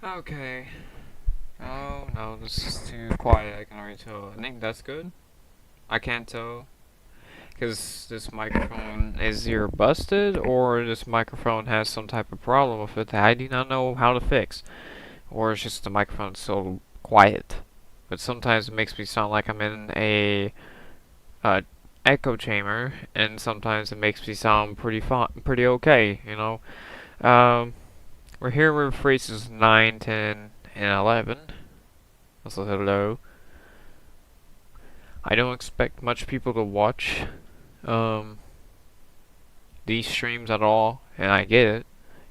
Okay. Oh no, this is too quiet. I can already tell. I think that's good. I can't tell because this microphone is either busted or this microphone has some type of problem with it that I do not know how to fix, or it's just the microphone's so quiet. But sometimes it makes me sound like I'm in a uh, echo chamber, and sometimes it makes me sound pretty okay. We're here with phrases 9, 10, and 11. Also, hello. I don't expect much people to watch um, these streams at all, and I get it,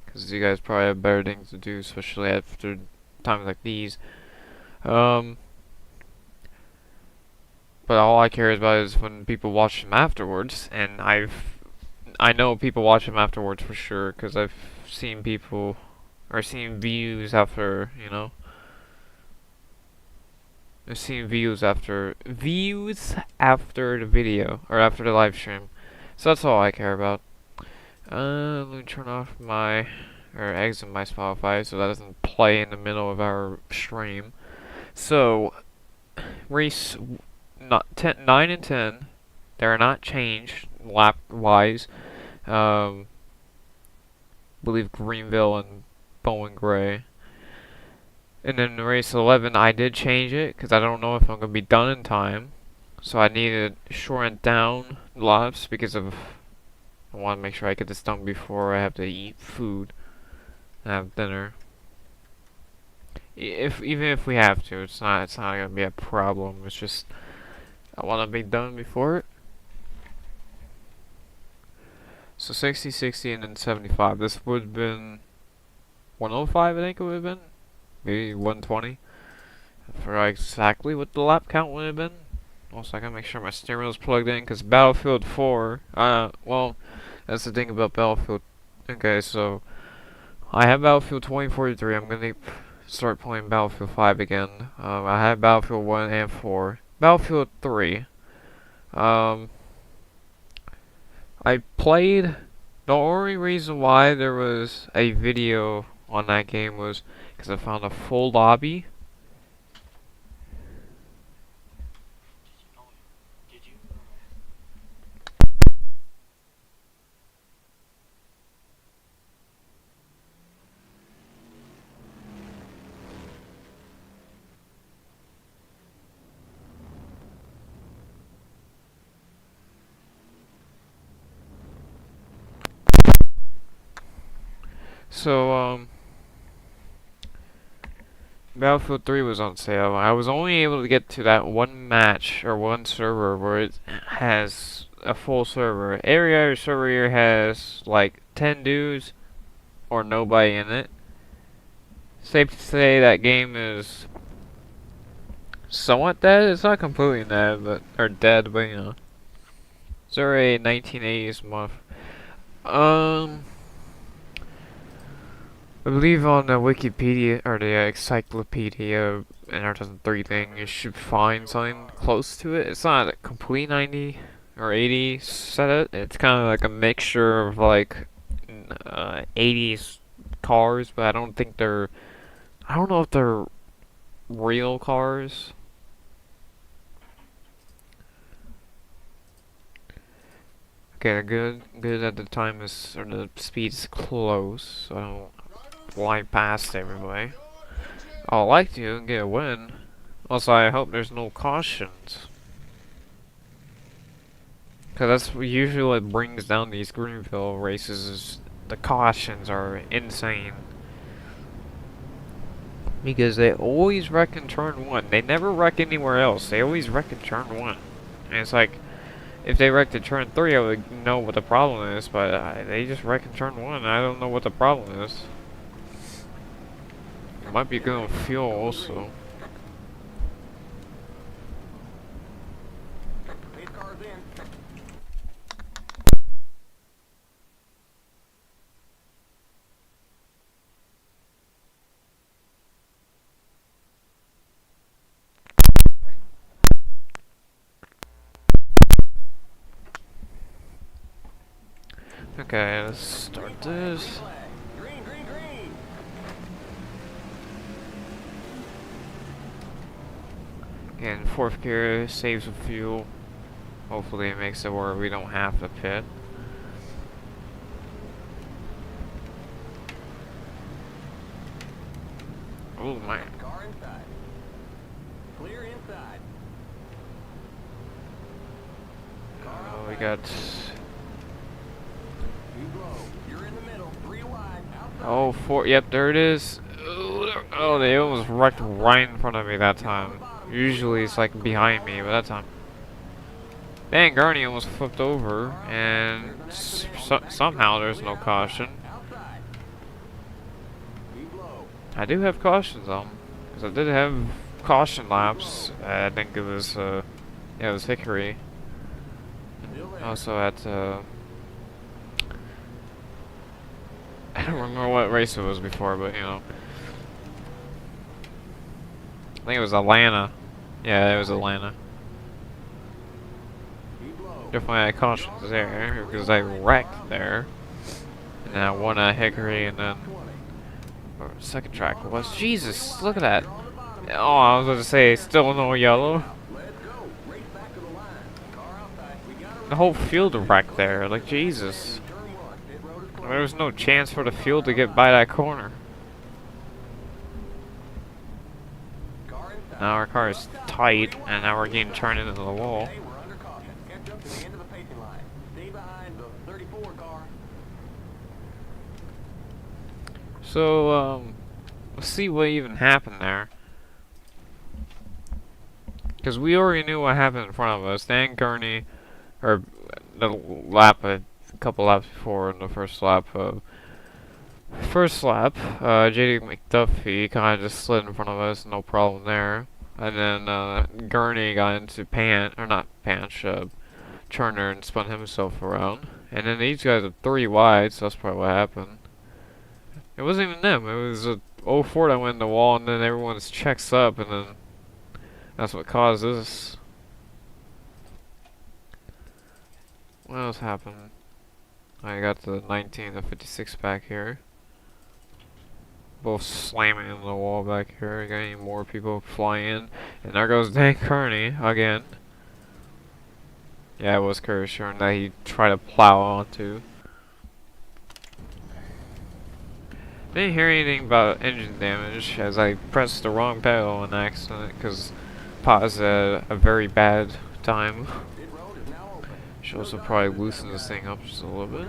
because you guys probably have better things to do, especially after times like these. Um, but all I care about is when people watch them afterwards, and I know people watch them afterwards for sure, because I've seen people, or seen views after, I've seen views after the video, or after the live stream. So that's all I care about. Let me turn off or exit my Spotify so that doesn't play in the middle of our stream. So, race 9 and 10, they're not changed lap-wise. I believe Greenville and Bowling Gray. And then race 11, I did change it because I don't know if I'm going to be done in time. So I needed to shorten down laps because of I want to make sure I get this done before I have to eat food and have dinner. Even if we have to, it's not gonna be a problem. It's just I want to be done before it. So 60, 60, and then 75. This would have been 105, I think it would have been. Maybe 120. I forgot exactly what the lap count would have been. Also, I gotta make sure my steering wheel's plugged in, because Battlefield 4, well, that's the thing about Battlefield. Okay, so I have Battlefield 2043. I'm gonna start playing Battlefield 5 again. I have Battlefield 1 and 4. Battlefield 3. Um, I played. The only reason why there was a video on that game was because I found a full lobby. So, Battlefield 3 was on sale. I was only able to get to that one match or one server where it has a full server. Every other server here has like 10 dudes or nobody in it. Safe to say that game is somewhat dead. It's not completely dead, but It's already 1980s month. I believe on the Wikipedia or the Encyclopedia NR2003 thing, you should find something close to it. It's not a complete 90 or 80 set. It's kind of like a mixture of like 80s cars, but I don't think they're. I don't know if they're real cars. Okay, good at the time is or the speed's close, so I don't fly past everybody. I'd like to get a win. Also, I hope there's no cautions. Because that's usually what brings down these Greenville races is the cautions are insane. Because they always wreck in turn 1. They never wreck anywhere else. They always wreck in turn 1. And it's like, if they wrecked in turn 3, I would know what the problem is. But they just wreck in turn 1. I don't know what the problem is. It might be good on fuel also. Okay, let's start this. Again, fourth gear saves with fuel. Hopefully it makes it where we don't have to pit. Oh my. Car inside. Clear inside. Oh, we got. You blow. You're in the middle. 3 wide. Outside. Oh, four. Yep, there it is. Oh, they almost wrecked right in front of me that time. Usually it's like behind me, but that time. Dang, Gurney almost flipped over, and somehow there's no caution. Outside. You blow. I do have cautions on, because I did have caution laps. I think it was, yeah, it was Hickory. Also at, I don't remember what race it was before, but you know. I think it was Atlanta. Yeah, it was Atlanta. Definitely had cautions there, because I wrecked there. And then I won at Hickory, and then, or second track was, Jesus, look at that. Oh, I was about to say, still no yellow. The whole field wrecked there, like Jesus. There was no chance for the field to get by that corner. Now our car is tight, and now we're getting turned into the wall. So, let's see what even happened there. Because we already knew what happened in front of us. Dan Gurney, or the lap, a couple laps before in the first lap, JD McDuffie kind of just slid in front of us, no problem there. And then Gurney got into Turner and spun himself around. And then these guys are 3 wide, so that's probably what happened. It wasn't even them, it was a 04 that went in the wall, and then everyone's checks up, and then that's what caused this. What else happened? I got the 19 and 56 back here. Both slamming into the wall back here, getting more people flying in. And there goes Dan Kearney again. Yeah, it was Curtis Shorn that he tried to plow onto. Didn't hear anything about engine damage as I pressed the wrong pedal on accident because Paz had a very bad time. Should also probably loosen this thing up just a little bit.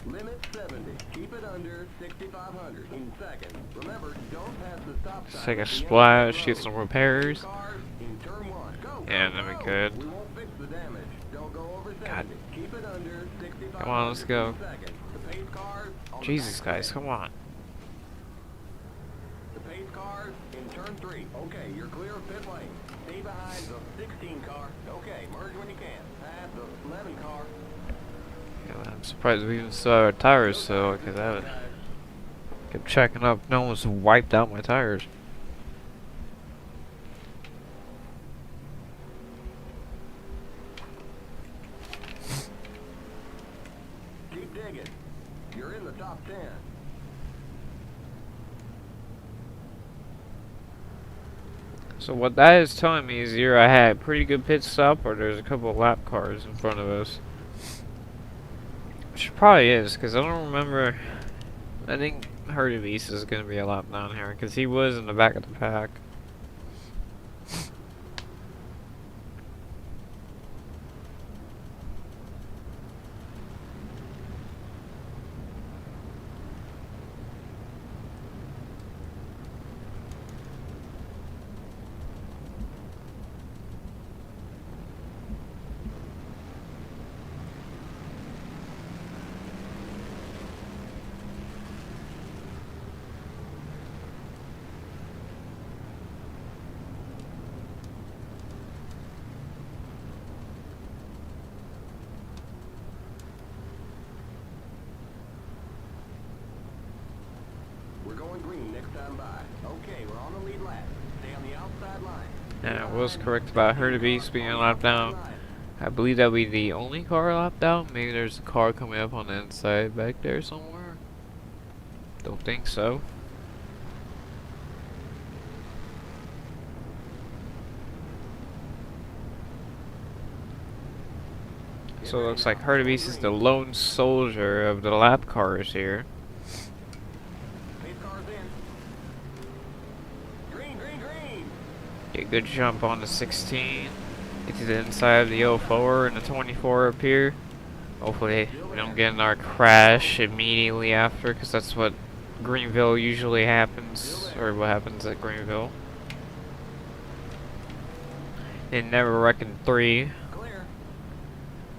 Limit 70. Keep it under 6,500 in seconds. Remember, don't pass the stop sign. Let's take a splash, get some repairs. And then we good. We won't fix the damage. Don't go over 70. God. Keep it under 6,500. Come on, let's go. The pace cars Jesus, guys, come on. The pace cars in turn 3. Okay, you're clear of pit lane. Stay behind the 16 car. Okay, merge when you can. Pass the 11 car. Yeah, I'm surprised we even saw our tires, so because I kept checking up. No one's wiped out my tires. Keep digging. You're in the top 10. So what that is telling me is either I had a pretty good pit stop or there's a couple of lap cars in front of us. Which probably is, because I don't remember. I think Hurdy is going to be a lap down here, because he was in the back of the pack. We're going green next time by. Okay, we're on the lead lap. Stay on the outside line. Yeah, I was correct about Hurdy being a lap down. I believe that'll be the only car lapped out. Maybe there's a car coming up on the inside back there somewhere. Don't think so. So it looks like Hardebeest is the lone soldier of the lap cars here. Pace cars in. Green, green, green. Get a good jump on the 16. Get to the inside of the 04 and the 24 up here. Hopefully we don't get in our crash immediately after, because that's what Greenville usually happens, or what happens at Greenville. It never reckoned 3. Clear.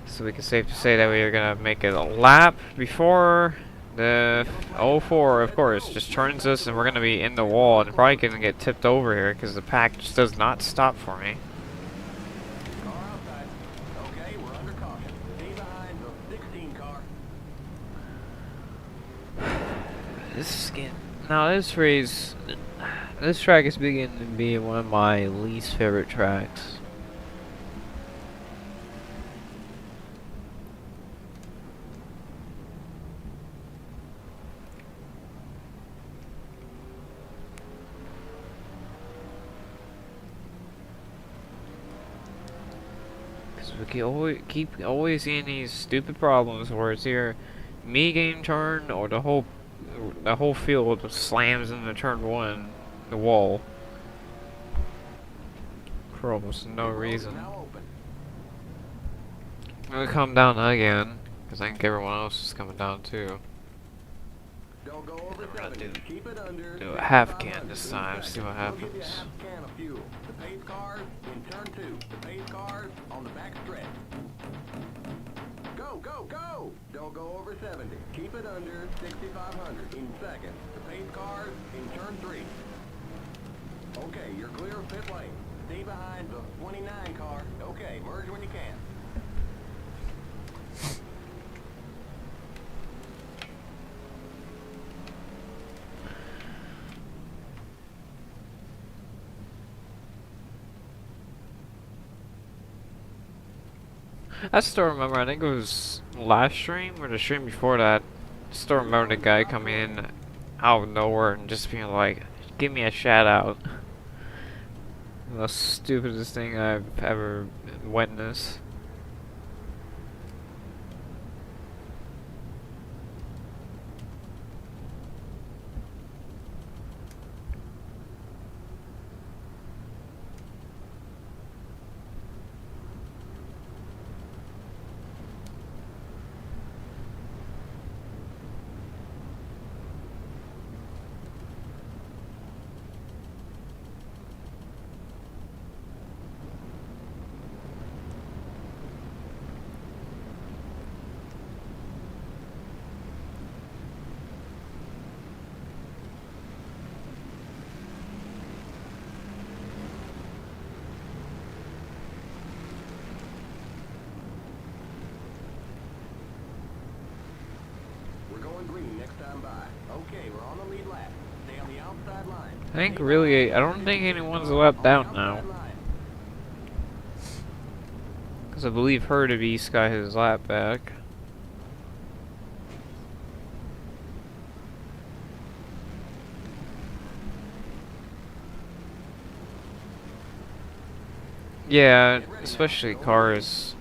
So we can safe to say that we are gonna make it a lap before the 04, of course, just turns us, and we're gonna be in the wall and probably gonna get tipped over here because the pack just does not stop for me. Car outside. Okay, we're under caution. Stay behind the 16 car. This is getting, now this track is beginning to be one of my least favorite tracks. We can keep always seeing these stupid problems where it's either me getting turned or the whole field slams into turn 1, the wall, for almost no reason. Now open. I'm gonna come down again because I think everyone else is coming down too. Don't go over I'm gonna 70. Keep it under. do a half can this time, see what We'll happens. give you a half can of fuel. The pace cars in turn 2. The pace cars on the back stretch. Go, go, go! Don't go over 70. Keep it under 6,500 in second. The pace cars in turn 3. Okay, you're clear of pit lane. Stay behind the 29 car. Okay, merge when you can. I still remember, I think it was last stream or the stream before that, I still remember the guy coming in out of nowhere and just being like, give me a shout out. The stupidest thing I've ever witnessed. We're going green next time by. Okay, we're on the lead lap. Stay on the outside line. I think really, I don't think anyone's a lap down now. Because I believe Hardebeest got his lap back. Yeah, especially cars.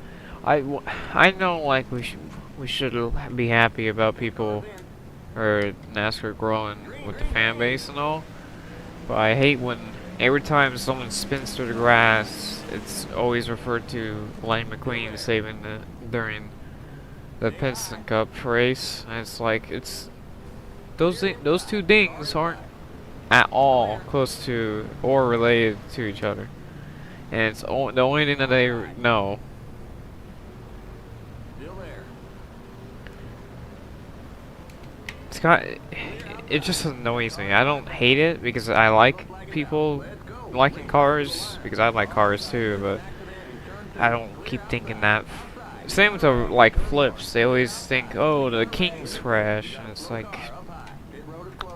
I know, like, we should be happy about people or NASCAR growing with the fan base and all, but I hate when every time someone spins through the grass, it's always referred to Lightning McQueen saving during the Piston Cup race, and it's like those two things aren't at all close to or related to each other. And it's the only thing that they know. Still there. It's it just annoys me. I don't hate it because I like people liking cars, because I like cars too, but I don't keep thinking that. Same with the, like, flips. They always think, oh, the King's crash, and it's like,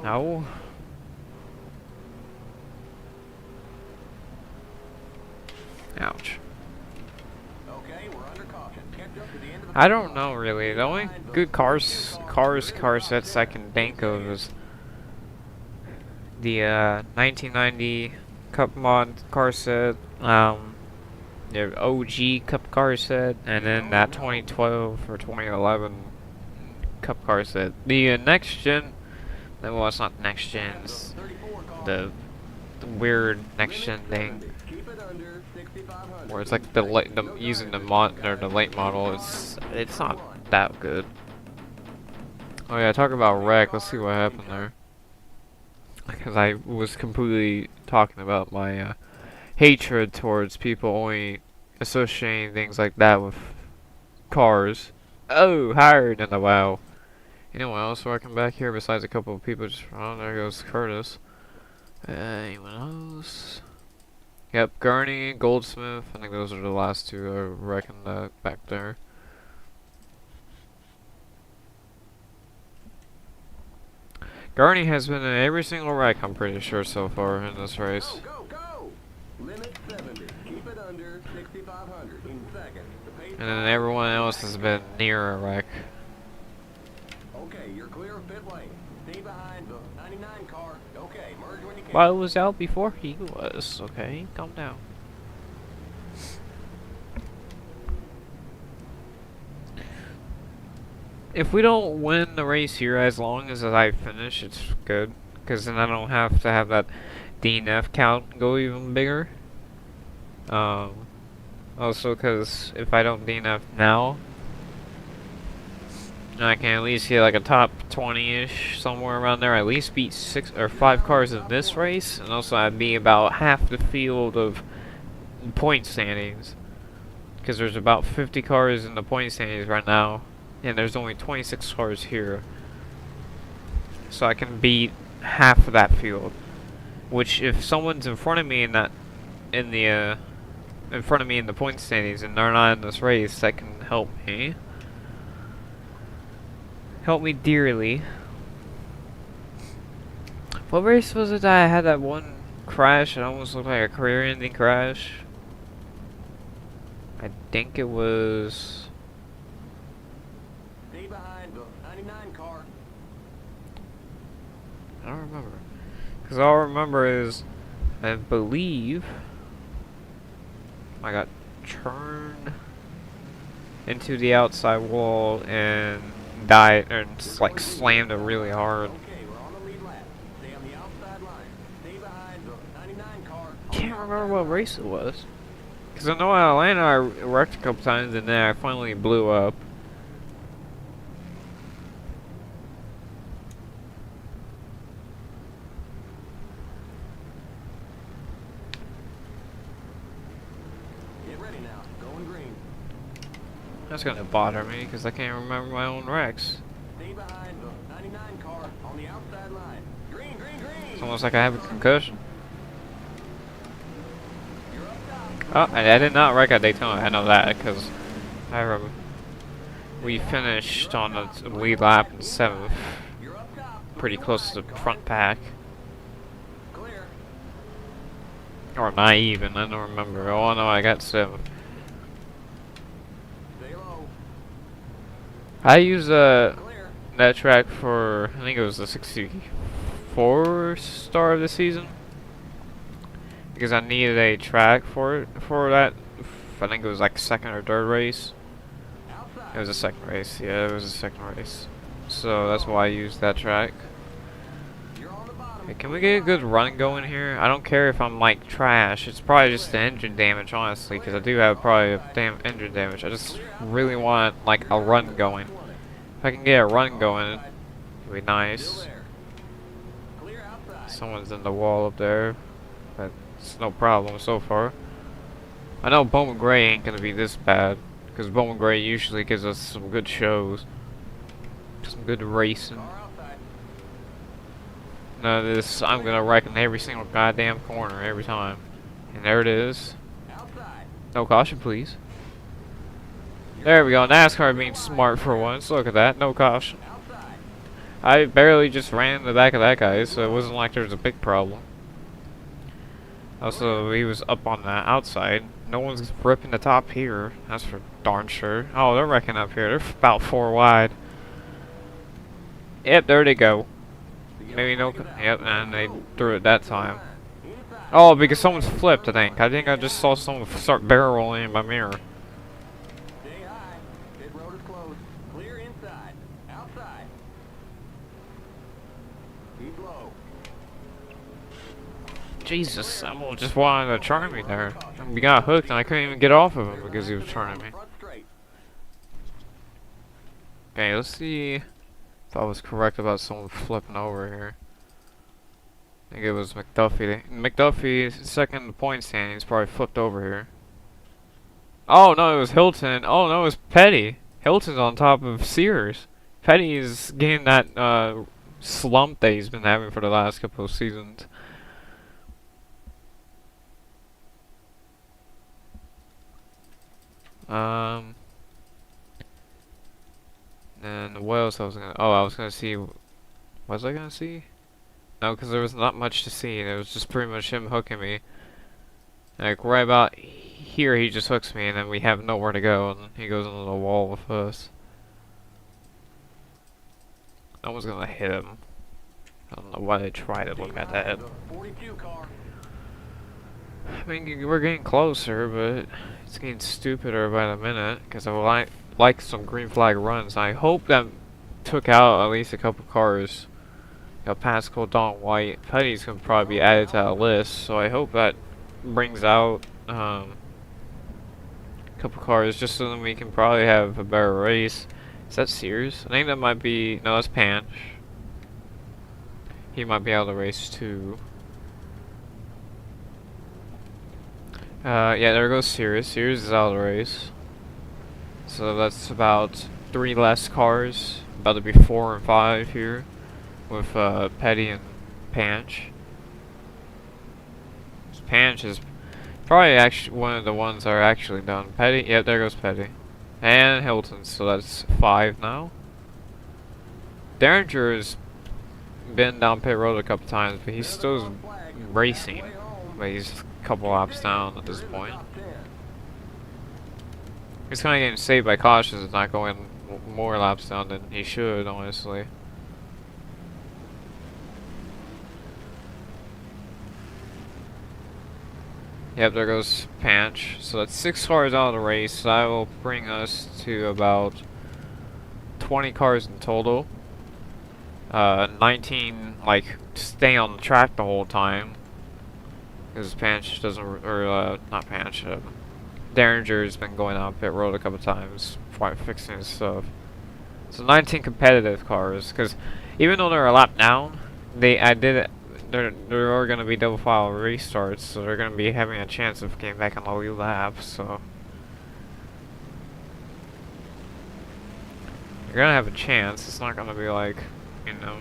no. Ouch. I don't know really. The only good car sets I can think of is the 1990 Cup mod car set, their OG Cup car set, and then that 2012 or 2011 Cup car set. The next gen, well, it's not next gen, it's the weird next gen thing, where it's like the using the late model. It's not that good. Oh yeah, talk about wreck. Let's see what happened there. Because I was completely talking about my hatred towards people only associating things like that with cars. Oh, higher than the WoW. Anyone else working back here besides a couple of people? Just oh, there goes Curtis. Anyone else? Yep, Gurney, Goldsmith. I think those are the last two. I reckon that back there. Gurney has been in every single wreck, I'm pretty sure, so far in this race. Go, go, go! Limit 70. Keep it under 6,500 in seconds. And then everyone else has been near a wreck. Okay, you're clear of pit lane. Stay behind the 99 car. Okay, merge when you can. Well, it was out before he was. Okay, calm down. If we don't win the race here, as long as I finish, it's good. Because then I don't have to have that DNF count go even bigger. Also, because if I don't DNF now, I can at least get like a top 20-ish, somewhere around there. At least beat 6 or 5 cars in this race. And also I'd be about half the field of point standings. Because there's about 50 cars in the point standings right now. And there's only 26 cars here. So I can beat half of that field. Which, if someone's in front of me in the point standings and they're not in this race, that can help me. Help me dearly. What race was it that I had that one crash? It almost looked like a career-ending crash. I think it was. I don't remember. Because all I remember is, I believe, I got turned into the outside wall and died, and like slammed it really hard. Can't remember what race it was. Because I know in Atlanta I wrecked a couple times and then I finally blew up. That's gonna bother me because I can't remember my own wrecks. Stay behind the 99 car on the outside line. Green, green, green. It's almost like I have a concussion. You're up top. Oh, I did not wreck at Daytona. I know that because I remember we finished on the lead lap in 7th, You're up top. pretty close to the front pack, Clear. or not even. I don't remember. Oh no, I got 7th. Stay low. I use Clear. that track for, I think it was the 64 star of the season, because I needed a track for that. I think it was like second or third race. Outside. It was a second race. Yeah, it was a second race. So that's why I used that track. You're on the bottom. Hey, can we get a good run going here? I don't care if I'm like trash. It's probably just the engine damage, honestly, because I do have probably damn engine damage. I just really want like a run going. If I can get a run going, it'd be nice. There. Clear outside. Someone's in the wall up there, but it's no problem so far. I know Bowman Gray ain't gonna be this bad, because Bowman Gray usually gives us some good shows, some good racing. Car outside. None of this, I'm gonna wreck in every single goddamn corner every time. And there it is. Outside. No caution, please. There we go. NASCAR being smart for once. Look at that. No caution. Outside. I barely just ran in the back of that guy, so it wasn't like there was a big problem. Also, he was up on the outside. No one's ripping the top here. That's for darn sure. Oh, they're wrecking up here. They're about 4 wide. Yep, there they go. Maybe no. Yep, and they threw it that time. Inside. Oh, because someone's flipped, I think. I think I just saw someone start barrel rolling in my mirror. Stay high. Pit road is closed. Clear inside. Outside. Keep low. Jesus, someone just wanted to turn me there. We got hooked and I couldn't even get off of him because he was turning me. Front straight. Okay, let's see if I was correct about someone flipping over here. I think it was McDuffie. McDuffie, second point standing, he's probably flipped over here. Oh no, it was Hilton. Oh no, it was Petty. Hilton's on top of Sears. Petty's getting that slump that he's been having for the last couple of seasons. And what else I was gonna? Oh, I was gonna see. Was I gonna see? No, because there was not much to see. It was just pretty much him hooking me. Like right about here, he just hooks me, and then we have nowhere to go, and he goes into the wall with us. No one's gonna hit him. I don't know why they try to look at that. 42 car. I mean, we're getting closer, but it's getting stupider by the minute. Because I like some green flag runs. I hope that took out at least a couple cars. Got Pascal, Don White. Petty's gonna probably be added to that list, so I hope that brings out a couple cars just so that we can probably have a better race. Is that Sears? I think that might be. No, that's Panch. He might be able to race too. Yeah, there goes Sears. Sears is out of the race. So that's about 3 less cars. About to be 4 and 5 here. With Petty and Panch. Panch is probably actually one of the ones that are actually done. Petty, yeah, there goes Petty. And Hilton, so that's 5 now. Derringer's been down pit road a couple times, but he's still racing. But he's a couple laps down at this point. He's kind of getting saved by cautions and not going more laps down than he should, honestly. Yep, there goes Panch. So that's 6 cars out of the race. So that will bring us to about 20 cars in total. 19, like, stay on the track the whole time. Because Panch doesn't, or, not Panch, Derringer's been going out pit road a couple times, fixing his stuff. So 19 competitive cars, because even though they're a lap down, there are going to be double file restarts, so they're going to be having a chance of getting back on the lead lap, so. You're going to have a chance, it's not going to be like, you know.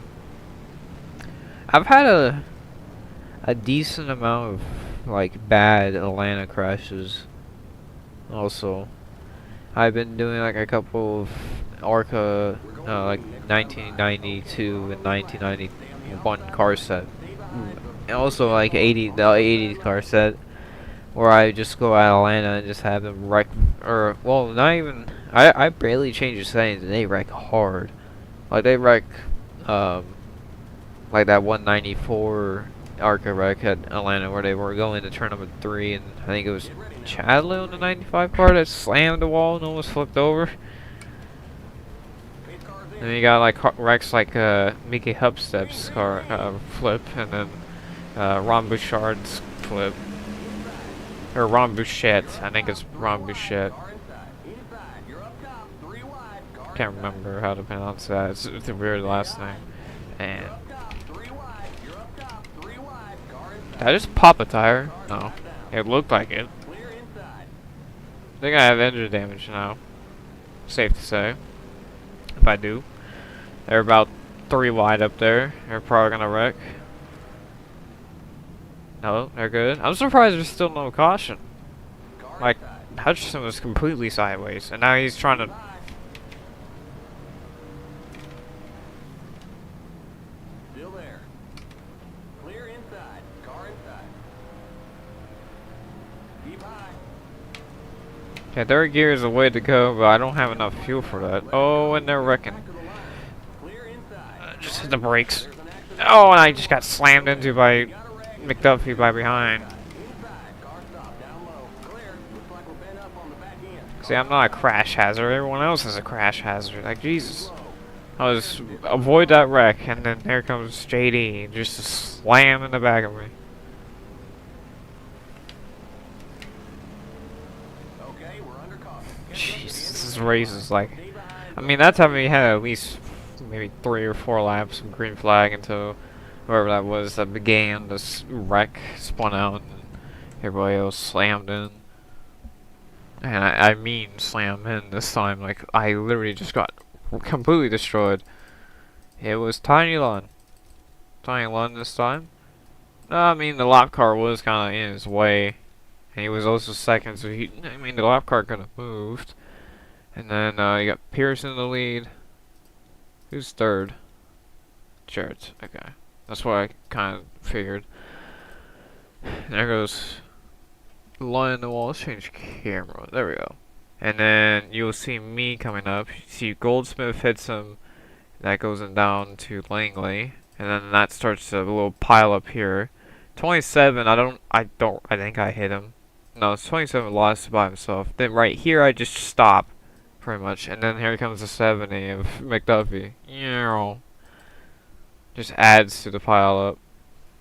I've had a decent amount of, like, bad Atlanta crashes. Also, I've been doing like a couple of ARCA, like 1992 and 1991 car set, and also like the 80s car set, where I just go out of Atlanta and just have them wreck, or well, not even. I barely change the settings and they wreck hard, like they wreck, like that 194 ARCA wreck at Atlanta where they were going to tournament 3, and I think it was Chadley on the 95 car that slammed the wall and almost flipped over. And you got like wrecks like Mickey Hupstep's car flip, and then Ron Bouchard's flip, or Ron Bouchette. I think it's Ron Bouchette. Can't remember how to pronounce that. It's a weird last name. And did I just pop a tire? No. It looked like it. I think I have engine damage now. Safe to say. If I do. They're about 3 wide up there. They're probably gonna wreck. No, they're good. I'm surprised there's still no caution. Like, Hutchinson was completely sideways, and now he's trying to... Still there. Clear inside. Car inside. Keep high. Yeah, third gear is the way to go, but I don't have enough fuel for that. Oh, and they're wrecking. Clear inside. Just hit the brakes. Oh, and I just got slammed into by McDuffie by behind. See, I'm not a crash hazard. Everyone else is a crash hazard. Like, Jesus. I was avoid that wreck, and then there comes JD just to slam in the back of me. Jesus, this race is like. I mean, that time we had at least maybe 3 or 4 laps of green flag until whoever that was that began this wreck spun out and everybody else slammed in. And I mean slam in this time. Like, I literally just got completely destroyed. It was Tiny Lun. Tiny Lun this time. I mean, the lap car was kind of in his way. And he was also second, so I mean, the lap car could have moved. And then you got Pierce in the lead. Who's third? Jarrett. Okay. That's what I kind of figured. There goes Lun in the wall. Let's change camera. There we go. And then you'll see me coming up. You see Goldsmith hits him. That goes down to Langley. And then that starts a little pile up here. 27, I think I hit him. No, it's 27 lost by himself. Then right here I just stop. Pretty much. And then here comes the 70 of McDuffie. Just adds to the pile up.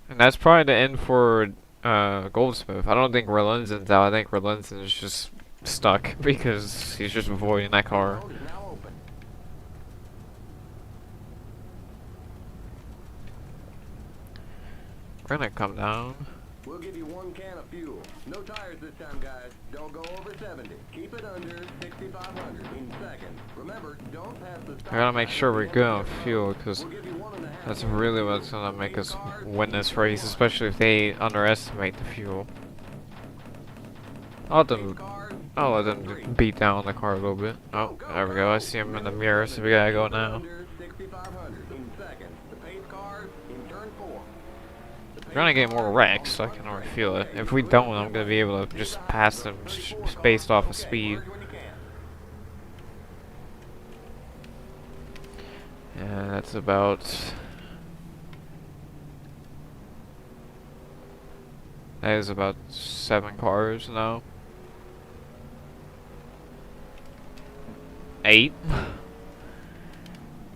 And that's probably the end for Goldsmith. I don't think Relenzen's out. I think Relenzen's just stuck because he's just avoiding that car. We're gonna come down. We'll give you 1 can of fuel. No tires this time, guys. Don't go over 70. Keep it under 6,500 in seconds. Remember, don't pass the stop. I gotta make sure we're good on fuel, because that's really what's gonna make us win this race, especially if they underestimate the fuel. I'll let them beat down the car a little bit. Oh, there we go. I see him in the mirror, so we gotta go now. We're gonna get more wrecks, I can already feel it. If we don't, I'm gonna be able to just pass them based off of speed. And that's about... That is about 7 cars now. 8?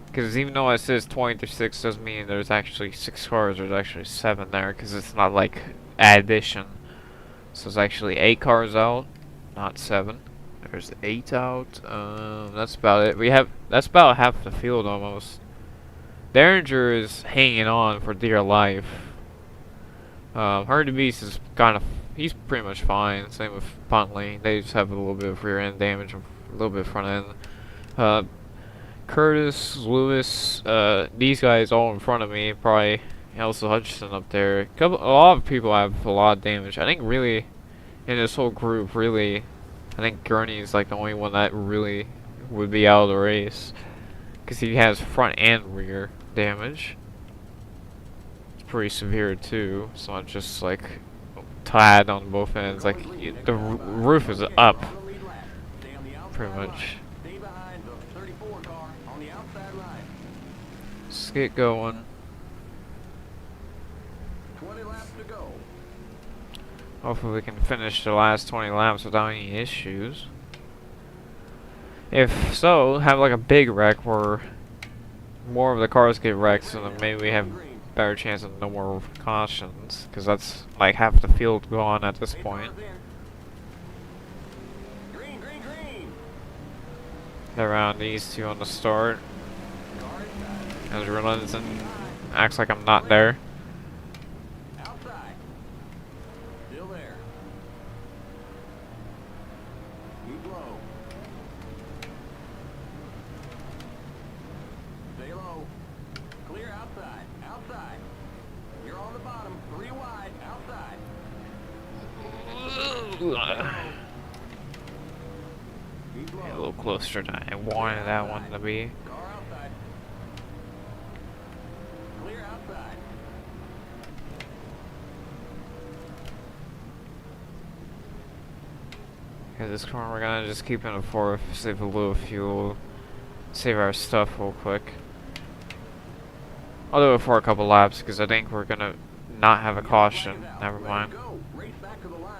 Because even though it says 20-6 doesn't mean there's actually 6 cars, there's actually 7 there, because it's not like addition. So it's actually 8 cars out, not 7. There's 8 out, that's about it. That's about half the field almost. Derringer is hanging on for dear life. Hard Beast is he's pretty much fine, same with Puntley. They just have a little bit of rear end damage, a little bit of front end. Curtis, Lewis, these guys all in front of me, probably Elsa Hutchinson up there. A lot of people have a lot of damage. I think really, in this whole group, I think Gurney is like the only one that really would be out of the race. Because he has front and rear damage. It's pretty severe too. It's not just like tied on both ends. Like, the roof is up, pretty much. Let's get going. 20 laps to go. Hopefully we can finish the last 20 laps without any issues. If so, have like a big wreck where more of the cars get wrecked, so then maybe we have better chance of no more cautions, because that's like half the field gone at this point. Around these two on the start. As Relenzen acts like I'm not there. Outside. Still there. Keep low. Stay low. Clear outside. Outside. You're on the bottom. 3 wide. Outside. Keep low. A little closer than I wanted that one to be. This car, we're gonna just keep in a fourth, save a little fuel, save our stuff real quick. I'll do it for a couple laps because I think we're gonna not have a caution. Never mind. Go. Race back to the line.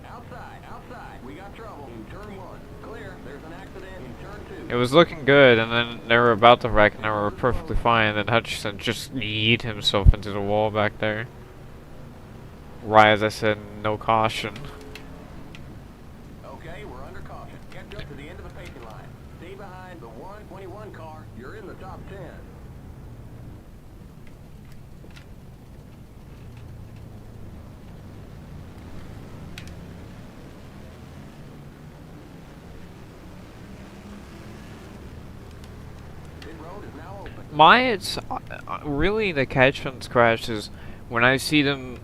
Outside, outside. We got trouble. In turn 1. Clear. There's an accident in turn 2. It was looking good, and then they were about to wreck, and they were perfectly fine, and then Hutchinson just yeet himself into the wall back there. Right as I said, no caution. Okay, we're under caution. Catch up to the end of the pacing line. Stay behind the 121 car. You're in the top 10. Pit road is now open. It's really the catchments crashes. When I see them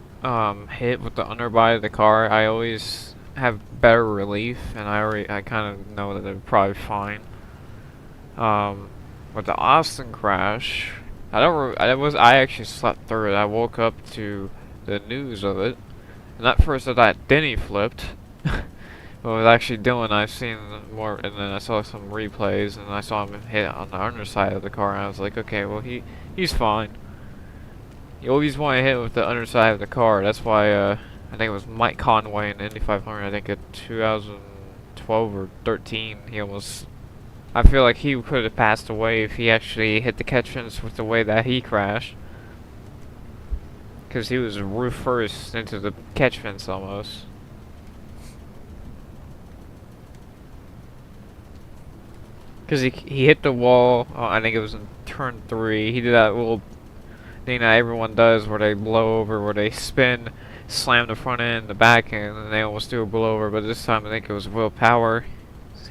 hit with the underbody of the car, I always have better relief, and I kind of know that they're probably fine. With the Austin crash, I actually slept through it. I woke up to the news of it, and at first I thought Denny flipped. But with actually Dylan, I've seen more, and then I saw some replays, and I saw him hit on the underside of the car, and I was like, okay, well he's fine. You always want to hit with the underside of the car. That's why I think it was Mike Conway in the Indy 500. I think in 2012 or 13, I feel like he could have passed away if he actually hit the catch fence with the way that he crashed. Because he was roof first into the catch fence almost. Because he hit the wall, I think it was in turn 3. He did that little thing that everyone does where they blow over, where they spin, slam the front end, the back end, and they almost do a blowover. But this time I think it was Will Power.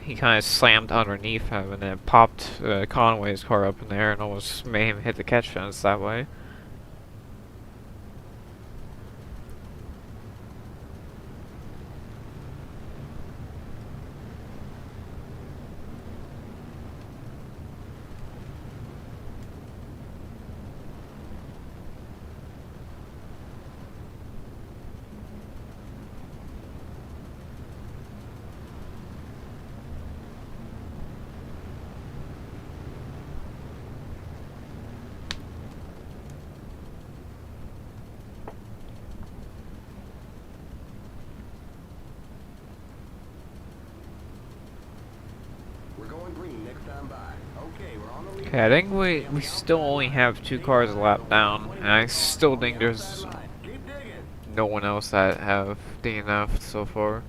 He kind of slammed underneath him and then popped Conway's car up in the air and almost made him hit the catch fence that way. We're going green next time by. Okay, we're on the lead. Okay, I think we still only have 2 cars a lap down, and I still think there's Keep digging. no one else that have DNF so far.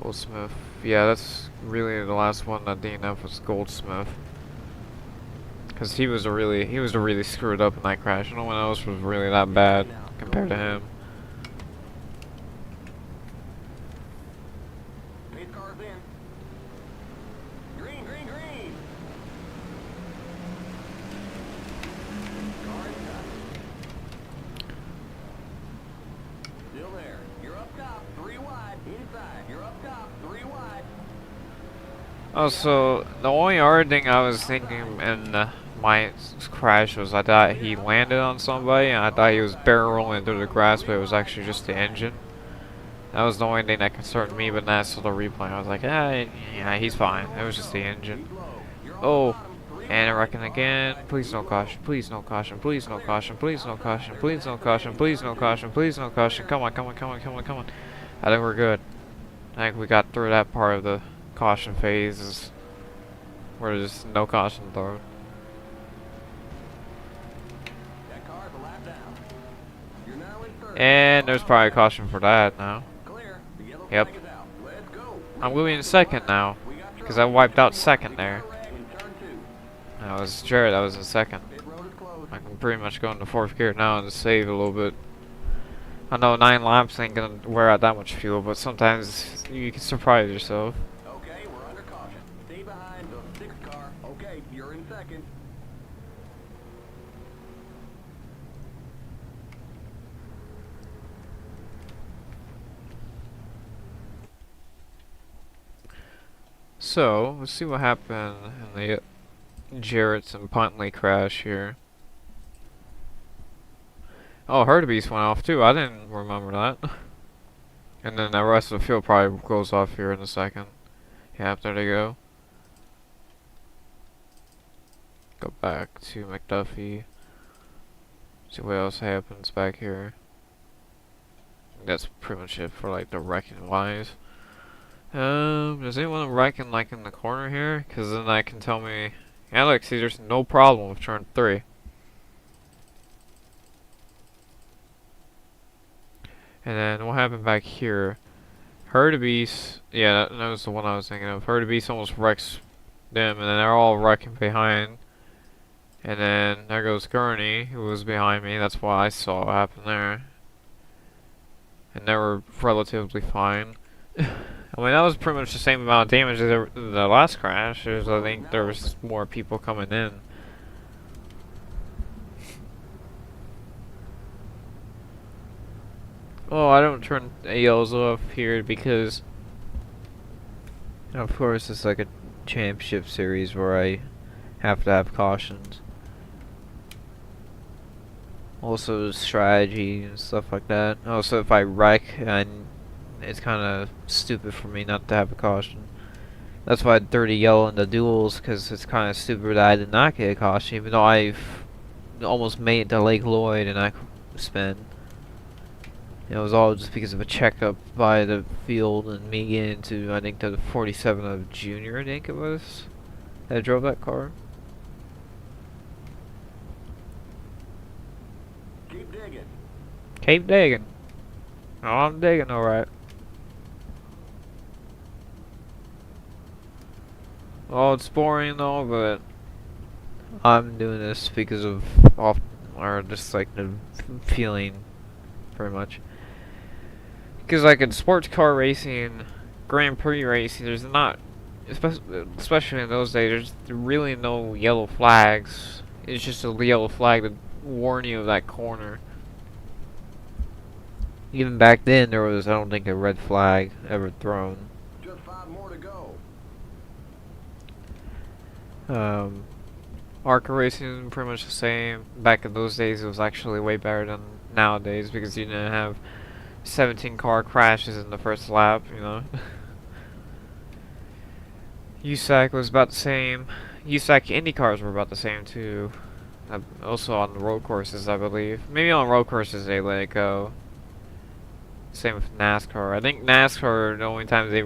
Goldsmith, yeah, that's really the last one that DNF was Goldsmith. Cause he was really screwed up in that crash. No one else was really that bad compared to him. Pace cars in. Green, green, green. Car inside. Still there. You're up top, 3 wide. Inside. You're up top, 3 wide. Also, the only other thing I was thinking in my crash was I thought he landed on somebody, and I thought he was barrel rolling through the grass, but it was actually just the engine. That was the only thing that concerned me, but then I saw the replay. I was like, yeah, he's fine. It was just the engine. Oh, and I reckon again. Please no caution. Please no caution. Please no caution. Please no caution. Please no caution. Please no caution. Please no caution. Come on, come on, come on, come on, come on. I think we're good. I think we got through that part of the caution phase. Where there's no caution thrown. That car's a lap down. You're now in third. And there's probably a caution for that now. Clear. The yellow Yep. flag is out. Let's go. I'm moving in second now, We got because I wiped out second there. in turn 2. That was Jared, that was in second. Pit road is closed. I can pretty much go into 4th gear now and save a little bit. I know 9 laps ain't gonna wear out that much fuel, but sometimes you can surprise yourself. Okay, we're under caution. Stay behind the 6th car. Okay, you're in second. So, let's see what happened in the Jarrett's and Puntley crash here. Oh, Herdebeest went off too. I didn't remember that. And then the rest of the field probably goes off here in a second. Yep, there they go. Go back to McDuffie. See what else happens back here. That's pretty much it for like the wrecking wise. Does anyone reckon like in the corner here? Cause then that can tell me, yeah, look, see, there's no problem with turn 3. And then what happened back here? Beast, yeah, that was the one I was thinking of. Beast almost wrecks them, and then they're all wrecking behind. And then there goes Gurney, who was behind me. That's what I saw happen there. And they were relatively fine. I mean, that was pretty much the same amount of damage as the last crash. I think there was more people coming in. Oh, I don't turn ALs off here because, of course, it's like a championship series where I have to have cautions. Also, strategy and stuff like that. Also, if I wreck, and it's kind of stupid for me not to have a caution. That's why I had 30 yellow in the duels, because it's kind of stupid that I did not get a caution, even though I've almost made it to Lake Lloyd and I spin. It was all just because of a checkup by the field and me getting into, I think, the 47 of Junior, I think it was, that drove that car. Keep digging. Keep digging. Oh, I'm digging alright. Oh, it's boring though, but I'm doing this because of or just like the feeling, pretty much. Because like in sports car racing, Grand Prix racing, there's not, especially in those days, there's really no yellow flags. It's just a yellow flag to warn you of that corner. Even back then, there was, I don't think, a red flag ever thrown. Just 5 more to go. ARCA racing pretty much the same. Back in those days, it was actually way better than nowadays because you didn't have 17 car crashes in the first lap, you know. USAC was about the same. USAC Indy cars were about the same too. Also on the road courses, I believe. Maybe on road courses they let it go. Same with NASCAR. I think NASCAR, the only time they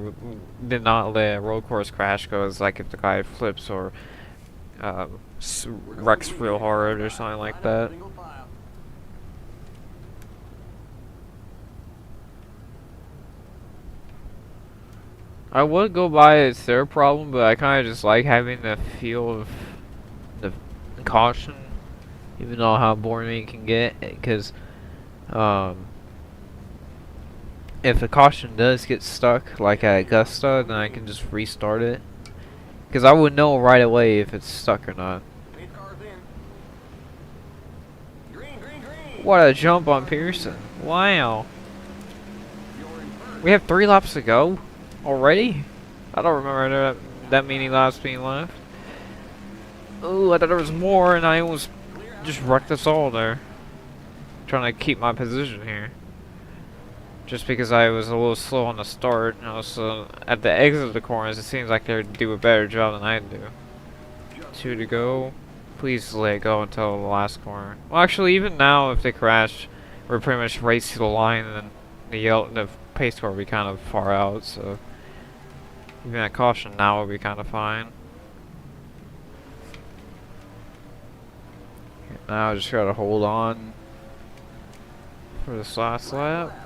did not let a road course crash go is like if the guy flips or wrecks real hard or something like that. I would go by it's their problem, but I kind of just like having the feel of the caution, even though how boring it can get, because if the caution does get stuck, like at Augusta, then I can just restart it. Because I would know right away if it's stuck or not. What a jump on Pearson. Wow. We have 3 laps to go? Already? I don't remember that many laps being left. Ooh, I thought there was more and I almost just wrecked us all there. Trying to keep my position here. Just because I was a little slow on the start, and also at the exit of the corners, it seems like they do a better job than I do. 2 to go. Please let it go until the last corner. Well, actually, even now, if they crash, we're pretty much race to the line, and then the pace car will be kind of far out, so even at caution now will be kind of fine. Now I just gotta hold on for this last lap.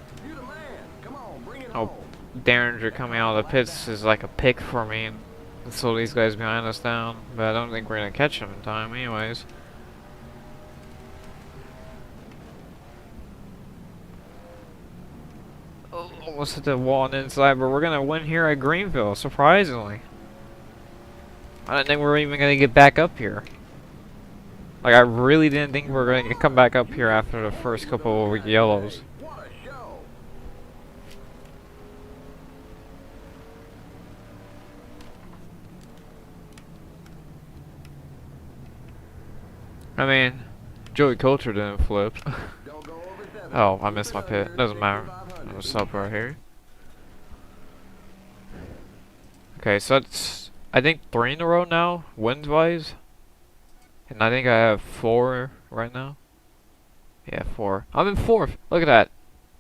Oh, Derringer coming out of the pits is like a pick for me and slow these guys behind us down, but I don't think we're gonna catch them in time anyways. Oh, almost hit the wall on the inside, but we're gonna win here at Greenville, surprisingly. I didn't think we were even gonna get back up here. Like, I really didn't think we were gonna come back up here after the first couple of yellows. I mean, Joey Coulter didn't flip. Oh, I missed my pit. Doesn't matter. I'm gonna stop right here. Okay, so that's, I think, 3 in a row now, wins-wise. And I think I have 4 right now. Yeah, 4. I'm in 4th. Look at that.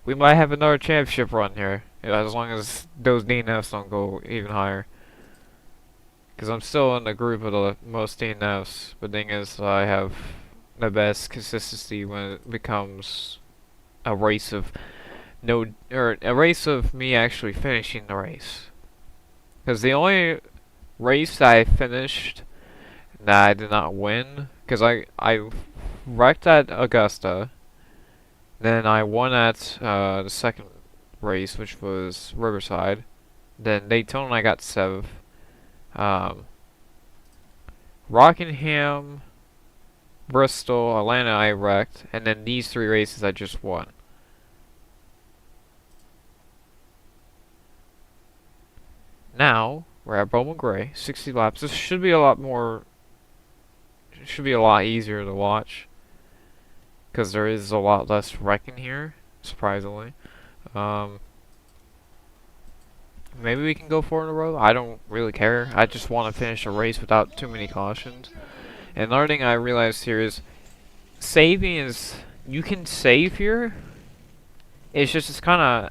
We might have another championship run here. As long as those DNFs don't go even higher. Because I'm still in the group of the most DNFs. But the thing is, I have the best consistency when it becomes a race of a race of me actually finishing the race. Because the only race that I finished that I did not win, because I wrecked at Augusta, then I won at the second race, which was Riverside. Then Daytona I got 7th. Rockingham, Bristol, Atlanta I wrecked, and then these 3 races I just won. Now we're at Bowman Gray, 60 laps. This should be a lot more. It should be a lot easier to watch because there is a lot less wrecking here, surprisingly. Maybe we can go 4 in a row. I don't really care. I just want to finish a race without too many cautions. And another thing I realized here is saving is you can save here. It's kind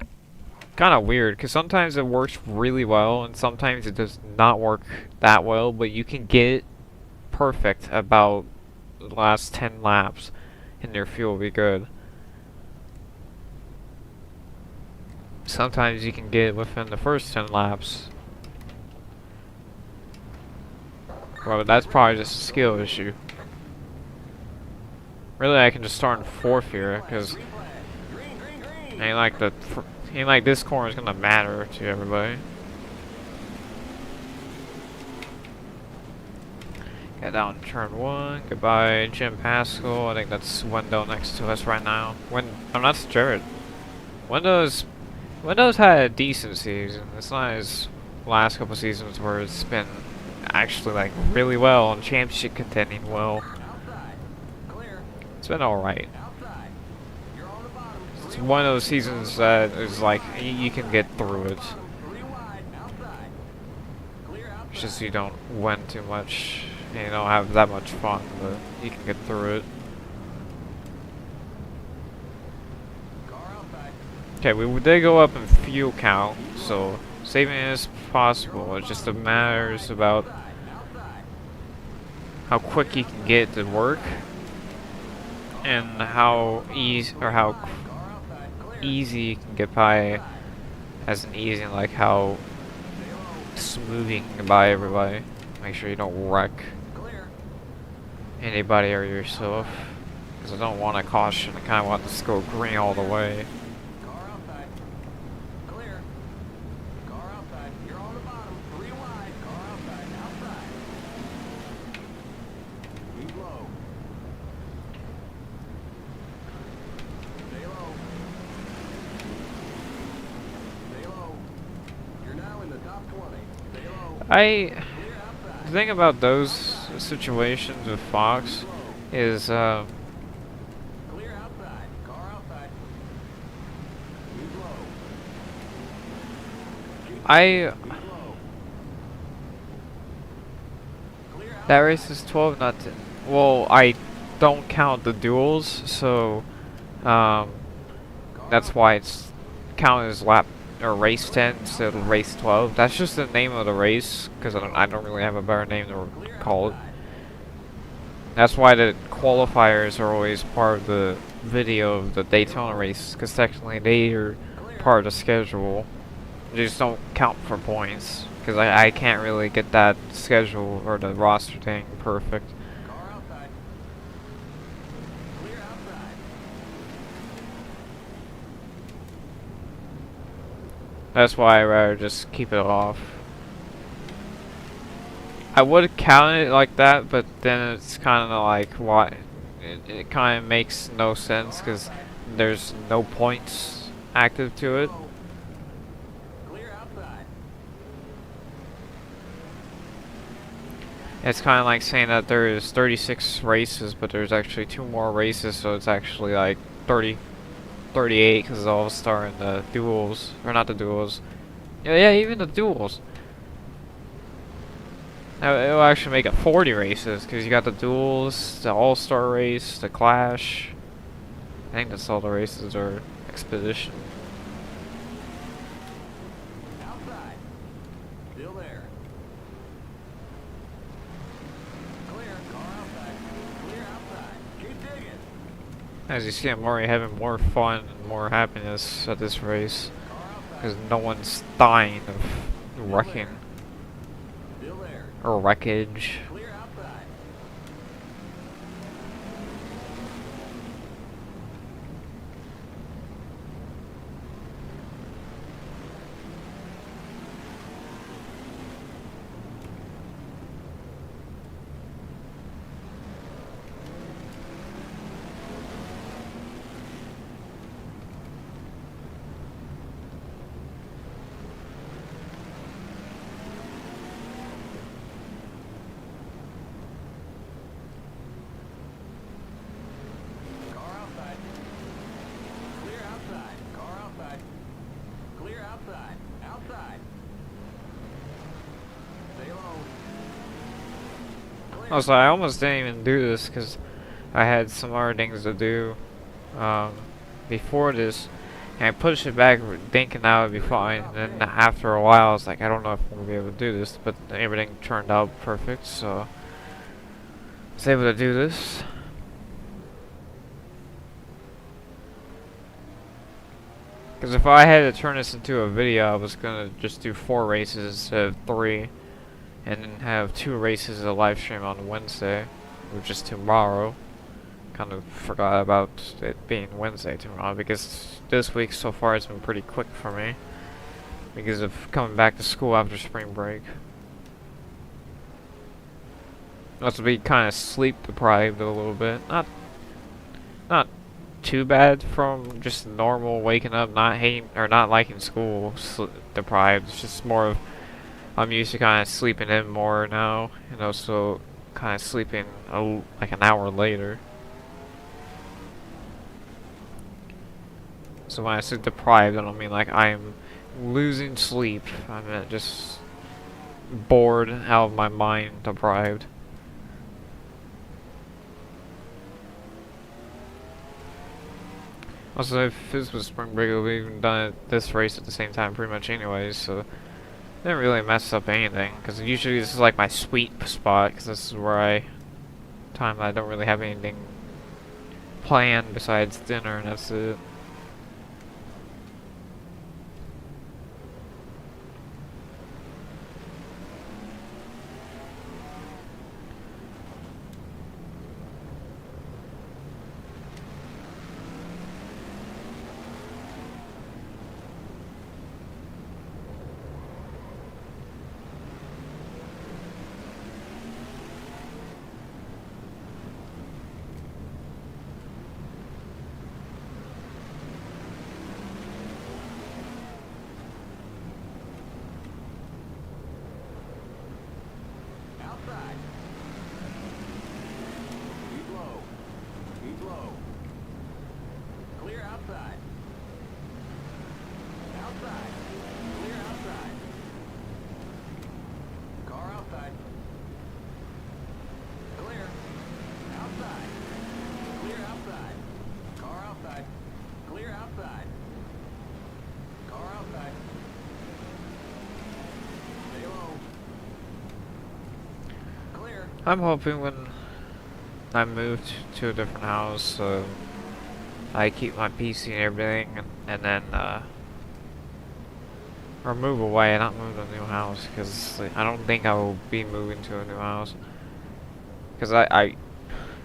of weird because sometimes it works really well and sometimes it does not work that well. But you can get it perfect about the last 10 laps, and your fuel will be good. Sometimes you can get it within the first 10 laps. Well, that's probably just a skill issue. Really, I can just start in 4th here, because ain't like this corner is gonna matter to everybody. Get down to turn 1. Goodbye, Jim Pascal. I think that's Wendell next to us right now. I'm not Jared. Wendell's had a decent season. It's not his last couple seasons where it's been actually like really well and championship contending well. It's been alright. It's one of those seasons that is like you can get through it. It's just you don't win too much and you don't have that much fun, but you can get through it. Okay, we did go up in fuel count, so saving is possible. It just matters about how quick you can get to work and how easy you can get by as an easy, and like how smooth you can get by everybody. Make sure you don't wreck anybody or yourself, because I don't want to caution. I kind of want this to go green all the way. The thing about those situations with Fox is, that race is 12, not 10. Well, I don't count the duels, so, that's why it's counted as lap or race 10 instead of race 12. That's just the name of the race, because I don't really have a better name to call it. That's why the qualifiers are always part of the video of the Daytona race, because technically they are part of the schedule. They just don't count for points, because I can't really get that schedule or the roster thing perfect. That's why I'd rather just keep it off. I would count it like that, but then it's kind of like, why? It kind of makes no sense, because there's no points active to it. It's kind of like saying that there's 36 races, but there's actually 2 more races, so it's actually like 38, because it's all star in the duels, or not the duels. Yeah, even the duels. It'll actually make it 40 races, because you got the duels, the all-star race, the clash. I think that's all the races are expedition. Outside. Still there. Clear. Car outside. Clear outside. Keep digging. As you see, I'm already having more fun and more happiness at this race. Car outside. Because no one's dying of Still wrecking there. Still there. or wreckage. Clear outside. Car outside. Clear outside. Car outside. Clear outside. Outside. Stay low. Clear. Also, I almost didn't even do this because I had some other things to do before this. And I pushed it back thinking that would be fine. And then after a while, I was like, I don't know if I'm going to be able to do this. But everything turned out perfect, so I was able to do this. Because if I had to turn this into a video, I was going to just do 4 races instead of 3. And then have 2 races of live stream on Wednesday, which is tomorrow. Kind of forgot about it being Wednesday tomorrow, because this week so far has been pretty quick for me. Because of coming back to school after spring break. Also be kind of sleep deprived a little bit. Not too bad from just normal waking up, not hating or not liking school deprived. It's just more of I'm used to kind of sleeping in more now, and also kind of sleeping like an hour later. So when I say deprived, I don't mean like I am losing sleep. I mean just bored out of my mind deprived. Also, if this was spring break, we would have done this race at the same time pretty much anyways, so didn't really mess up anything, because usually this is like my sweet spot, because this is where I don't really have anything planned besides dinner, and that's it. Outside. Keep low. Keep low. Clear outside. Outside. Clear outside. Car outside. Clear. Outside. Clear outside. Car outside. Clear outside. Car outside. Stay low. Clear. I'm hoping when I move to a different house, I keep my PC and everything, and then, or move away, not move to a new house, because I don't think I will be moving to a new house. Because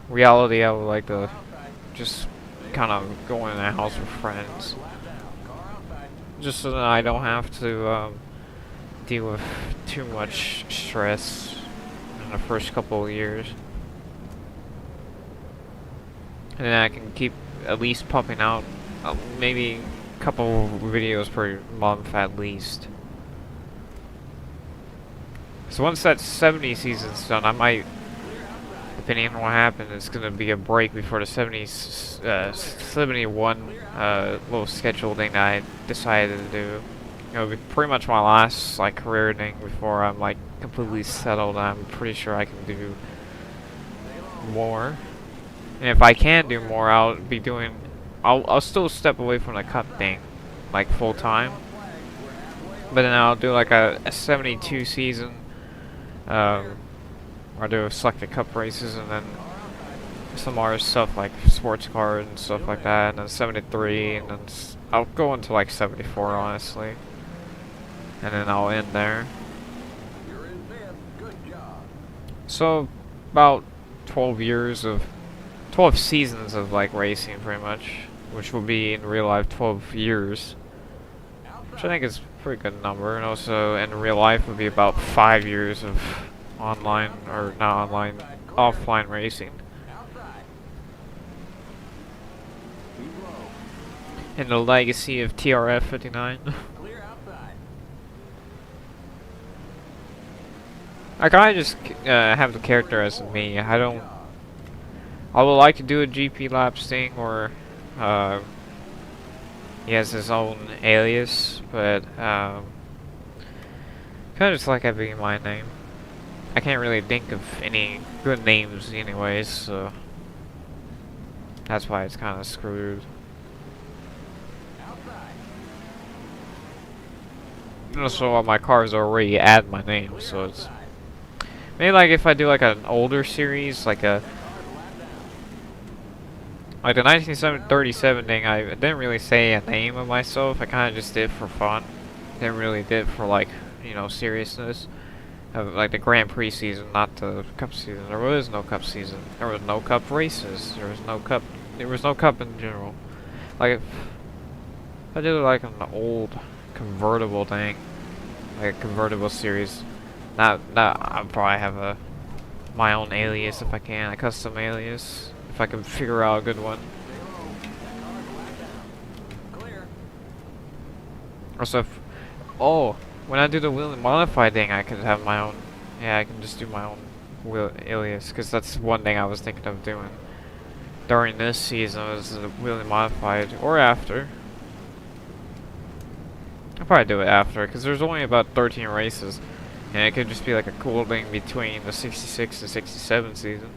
reality, I would like to just kind of go in a house with friends. Just so that I don't have to, deal with too much stress in the first couple of years. And then I can keep at least pumping out maybe a couple videos per month at least. So once that 70 season's done, I might, depending on what happens, it's gonna be a break before the 71 little schedule thing that I decided to do. It'll be pretty much my last like career thing before I'm like completely settled. I'm pretty sure I can do more. And if I can do more, I'll be doing I'll still step away from the cup thing, like full time. But then I'll do like a 72 season, I'll do selected cup races, and then some other stuff like sports cars and stuff like that, and then 73, and then I'll go into like 74 honestly, and then I'll end there. So about 12 seasons of like racing pretty much, which will be in real life 12 years, which I think is a pretty good number. And also in real life would be about 5 years of online, or not online, offline racing. And the legacy of TRF 59. I kinda just have the character as me. I would like to do a GP Labs thing where he has his own alias, but kinda just like having my name. I can't really think of any good names anyways, so that's why it's kinda screwed. And also all my cars already add my name, so it's maybe like if I do like an older series, like the 1937 thing, I didn't really say a name of myself. I kind of just did it for fun. Didn't really did it for like, you know, seriousness. Like the Grand Prix season, not the Cup season. There was no Cup season. There was no Cup races. There was no Cup. There was no Cup in general. Like if I did like an old convertible thing, like a convertible series. I'll probably have my own alias if I can, a custom alias, if I can figure out a good one. Also, when I do the wheel and modify thing, I could have my own. Yeah, I can just do my own wheel alias, because that's one thing I was thinking of doing during this season, was the wheel and modified, or after. I'll probably do it after, because there's only about 13 races. And it could just be like a cool thing between the 66 and 67 season.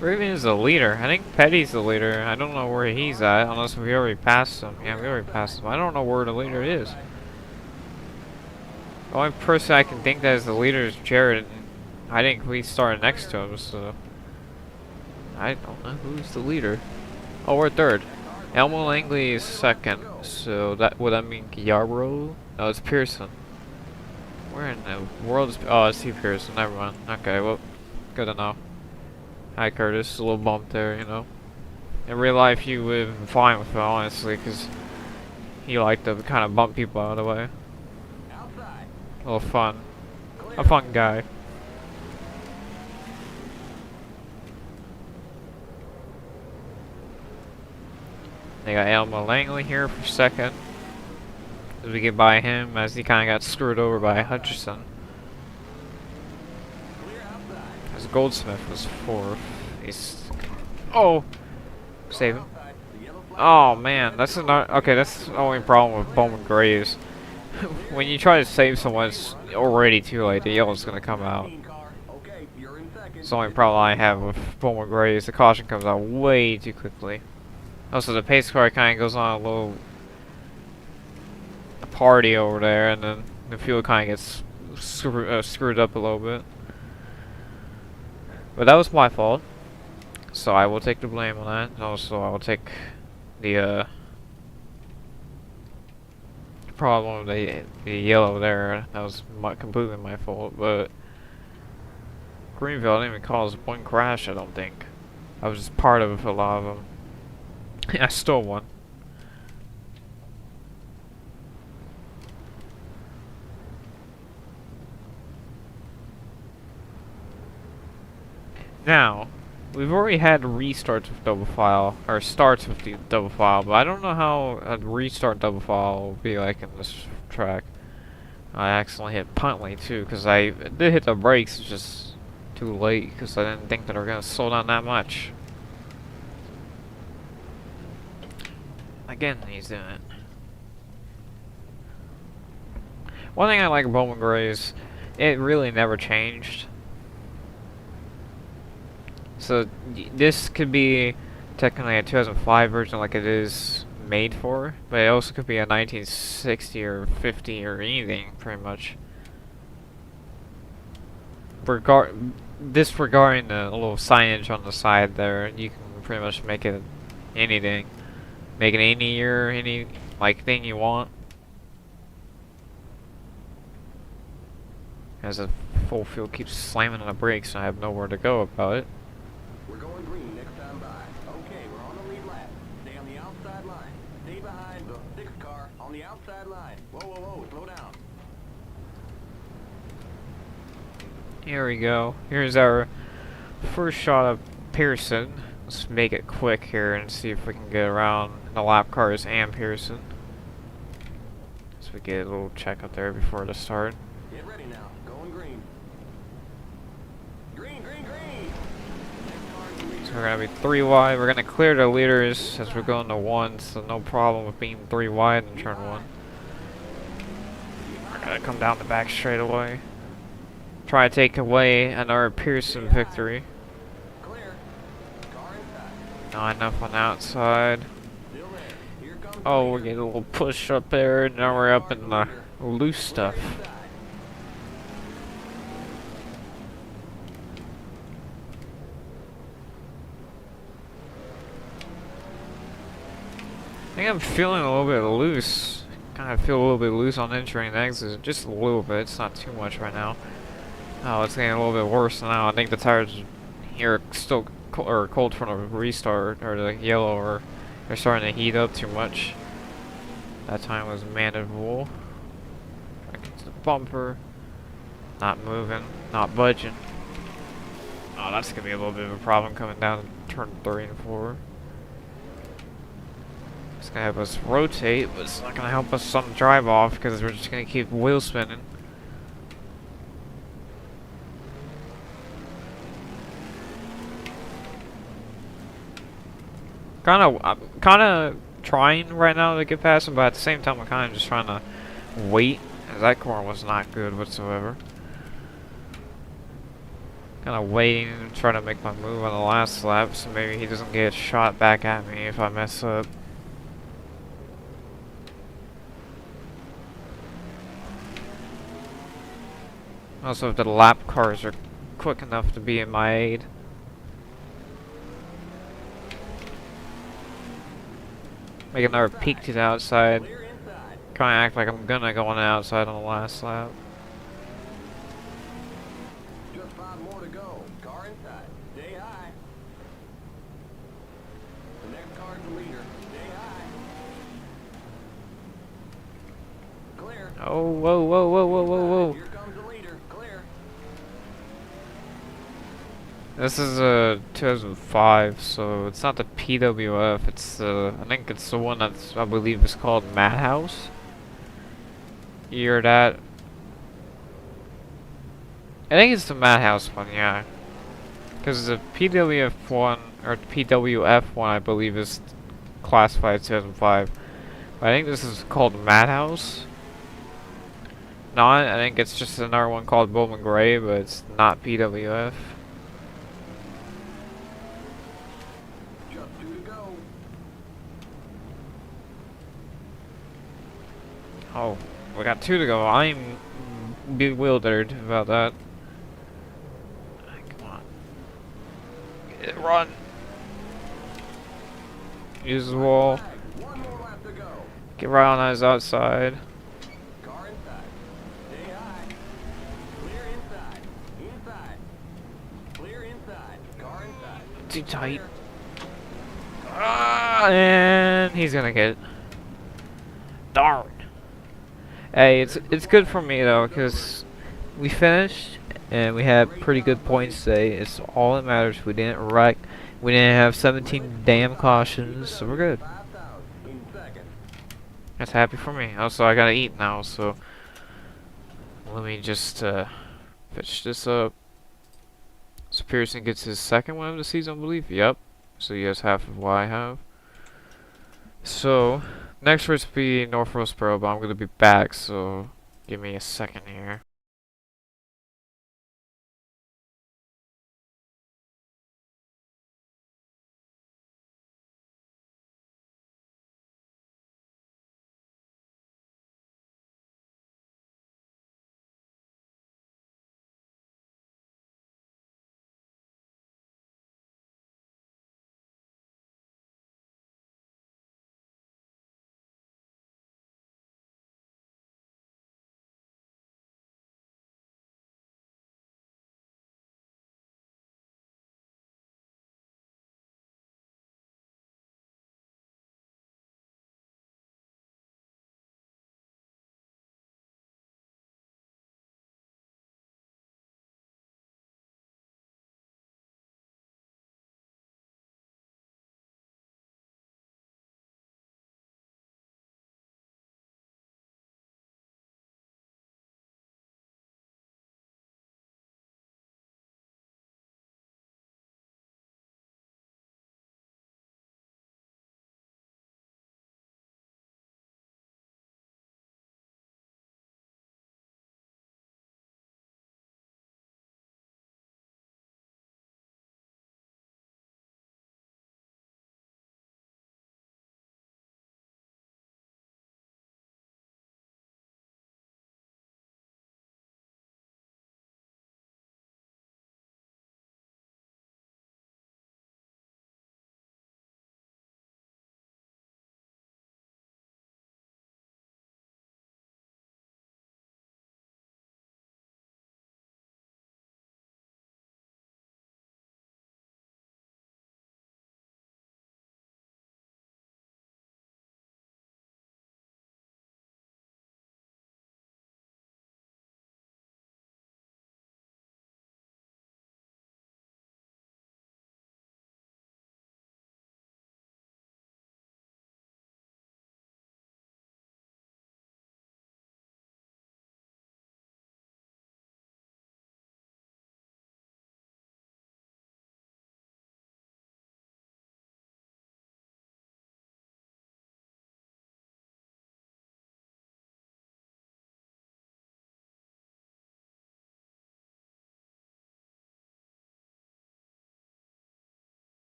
Raven is the leader. I think Petty's the leader. I don't know where he's at, unless we already passed him. Yeah, we already passed him. I don't know where the leader is. The only person I can think that is the leader is Jared. I think we started next to him, so I don't know who's the leader. Oh, we're third. Elmo Langley is second, so would that mean Yarbrough? No, it's Pearson. Where in the world is... Oh, I see Pearson, never mind. Okay, well, good to know. Hi Curtis, a little bump there, you know. In real life you would have been fine with it, honestly, because he liked to kind of bump people out of the way. A little fun. A fun guy. They got Elmo Langley here for second. As we get by him, as he kind of got screwed over by Hutchison. As Goldsmith was fourth. He's... Oh! Save him. Oh man, that's not... Okay, that's the only problem with Bowman Graves. When you try to save someone, it's already too late. The yellow's gonna come out. It's the only problem I have with Bowman Graves. The caution comes out way too quickly. Also, the pace car kind of goes on a little party over there, and then the fuel kind of gets screwed up a little bit. But that was my fault, so I will take the blame on that. And also, I will take the problem with the yellow there. That was completely my fault. But Greenville didn't even cause one crash, I don't think. I was just part of a lot of them. I stole one. Now, we've already had restarts with double file, or starts with the double file, but I don't know how a restart double file will be like in this track. I accidentally hit Puntley too, because I did hit the brakes, it's just too late, because I didn't think that they were going to slow down that much. Again, he's doing it. One thing I like about Bowman Gray is it really never changed. So this could be technically a 2005 version like it is made for, but it also could be a 1960 or 50 or anything, pretty much. Disregarding the little signage on the side there, you can pretty much make it anything. Make it any year, any like thing you want. As the full field keeps slamming on the brakes and I have nowhere to go about it. We're going green next time by. Okay, we're on the lead lap. Stay on the outside line. Stay behind the sixth car on the outside line. Whoa, whoa, whoa, slow down. Here we go. Here's our first shot of Pearson. Let's make it quick here and see if we can get around the lap cars and Pearson. So we get a little check up there before the start. Get ready now. Going green. Green, green, green. So we're gonna be 3 wide. We're gonna clear the leaders as we're going to 1, so no problem with being 3 wide in turn 1. We're gonna come down the back straight away. Try to take away another Pearson victory. Clear. Car inside. Not enough on the outside. Still there. Here comes Oh, the we're leader. getting a little push up there. Now we're up in the loose stuff. Clear inside. I think I'm feeling a little bit loose. Kind of feel a little bit loose on entering and exit. Just a little bit. It's not too much right now. Oh, it's getting a little bit worse now. I think the tires here are still cold from the restart, or the yellow, or they're starting to heat up too much. That time was manageable. Trying to get to the bumper. Not moving. Not budging. Oh, that's going to be a little bit of a problem coming down turn 3 and 4. It's going to help us rotate, but it's not going to help us on the drive off because we're just going to keep wheel spinning. I'm kind of trying right now to get past him, but at the same time I'm kind of just trying to wait, as that corner was not good whatsoever. Kind of waiting and trying to make my move on the last lap, so maybe he doesn't get shot back at me if I mess up. Also, if the lap cars are quick enough to be in my aid. Make another peek to the outside. Clear inside. Kind of act like I'm gonna go on the outside on the last lap. Just 5 more to go. Car inside. Stay high. The next car's the leader. Stay high. Clear. Oh, whoa, whoa, whoa, whoa, whoa, whoa. Here comes the leader. Clear. This is a 2005, so it's not the PWF. It's I think it's the one that's, I believe, is called Madhouse. You hear that? I think it's the Madhouse one, yeah. Because the PWF one, or PWF one, I believe, is classified 2005. But I think this is called Madhouse. Not, I think it's just another one called Bowman Gray, but it's not PWF. Just 2 to go. Oh, we got 2 to go. I'm bewildered about that. Come on. Get it, run. Use the wall. Flag. 1 more lap to go. Get right on his outside. Car inside. Stay high. Clear inside. Inside. Clear inside. Car inside. Too tight. Clear. Ah, and he's gonna get it. Darn. Hey, it's good for me though, because we finished and we had pretty good points today. It's all that matters. We didn't wreck. We didn't have 17 damn cautions, so we're good. 5,000 in second. That's happy for me. Also, I gotta eat now, so let me just finish this up. So Pearson gets his second win of the season, I believe. Yep. So he has half of what I have. So next race will be North Roseboro, but I'm gonna be back. So give me a second here.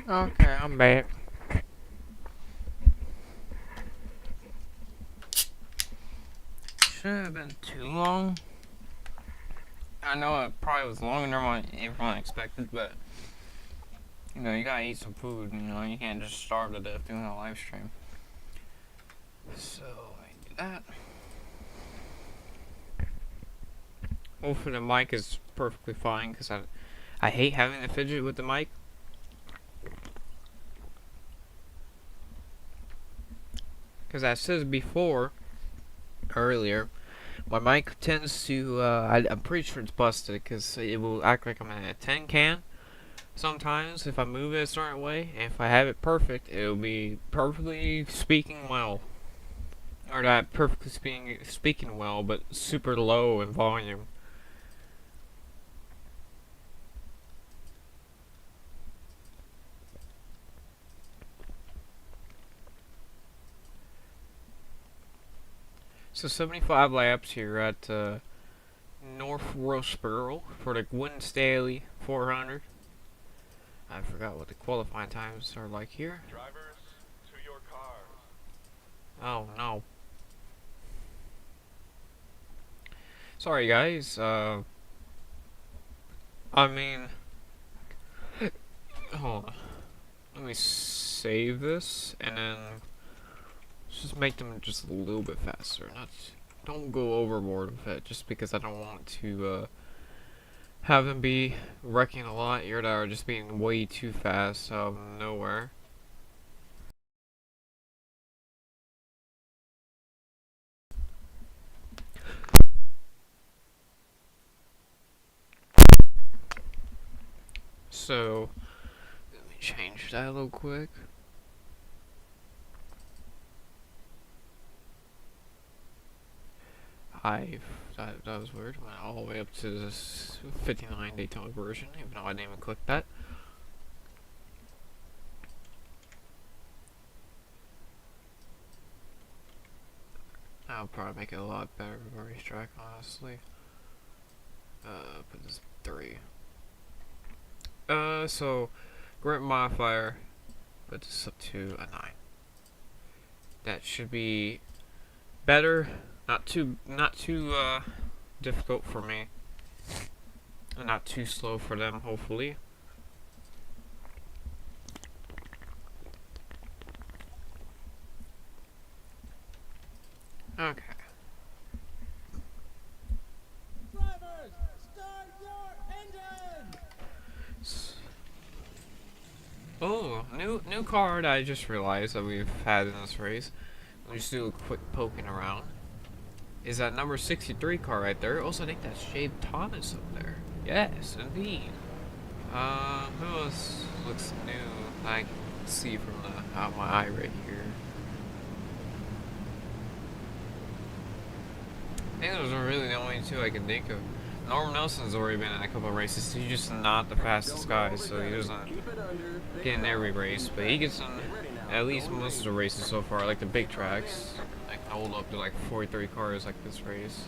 Okay, I'm back. Shouldn't have been too long. I know it probably was longer than what everyone expected, but you know, you gotta eat some food. You know, you can't just starve to death doing a live stream. So I do that. Hopefully the mic is perfectly fine because I hate having to fidget with the mic. Because as I said before, earlier, my mic tends to, I'm pretty sure it's busted because it will act like I'm in a tin can sometimes if I move it a certain way. And if I have it perfect, it'll be perfectly speaking well. Or not perfectly speaking well, but super low in volume. So 75 laps here at North Roseboro for the GWYN STALEY 400. I forgot what the qualifying times are like here. Drivers, to your cars. Oh no. Sorry guys, I mean, hold on. Let me save this and then just make them just a little bit faster. Don't go overboard with it just because I don't want to have them be wrecking a lot here that are just being way too fast out of nowhere. So let me change that a little quick. That was weird. Went all the way up to this 59 Daytona version, even though I didn't even click that. I'll probably make it a lot better of a racetrack, honestly. Put this 3. So grip modifier, put this up to a 9. That should be better. Not too difficult for me. And not too slow for them, hopefully. Okay. Drivers, start your engines! Oh, new card I just realized that we've had in this race. Let me just do a quick poking around. Is that number 63 car right there? Also, I think that's Jabe Thomas up there. Yes, indeed. Who else looks new? I can see from the out my eye right here. I think those are really the only two I can think of. Norm Nelson's already been in a couple of races. He's just not the fastest guy, so he doesn't get in every race. But he gets in at least most of the races so far, like the big tracks. Like hold up to like 43 cars like this race.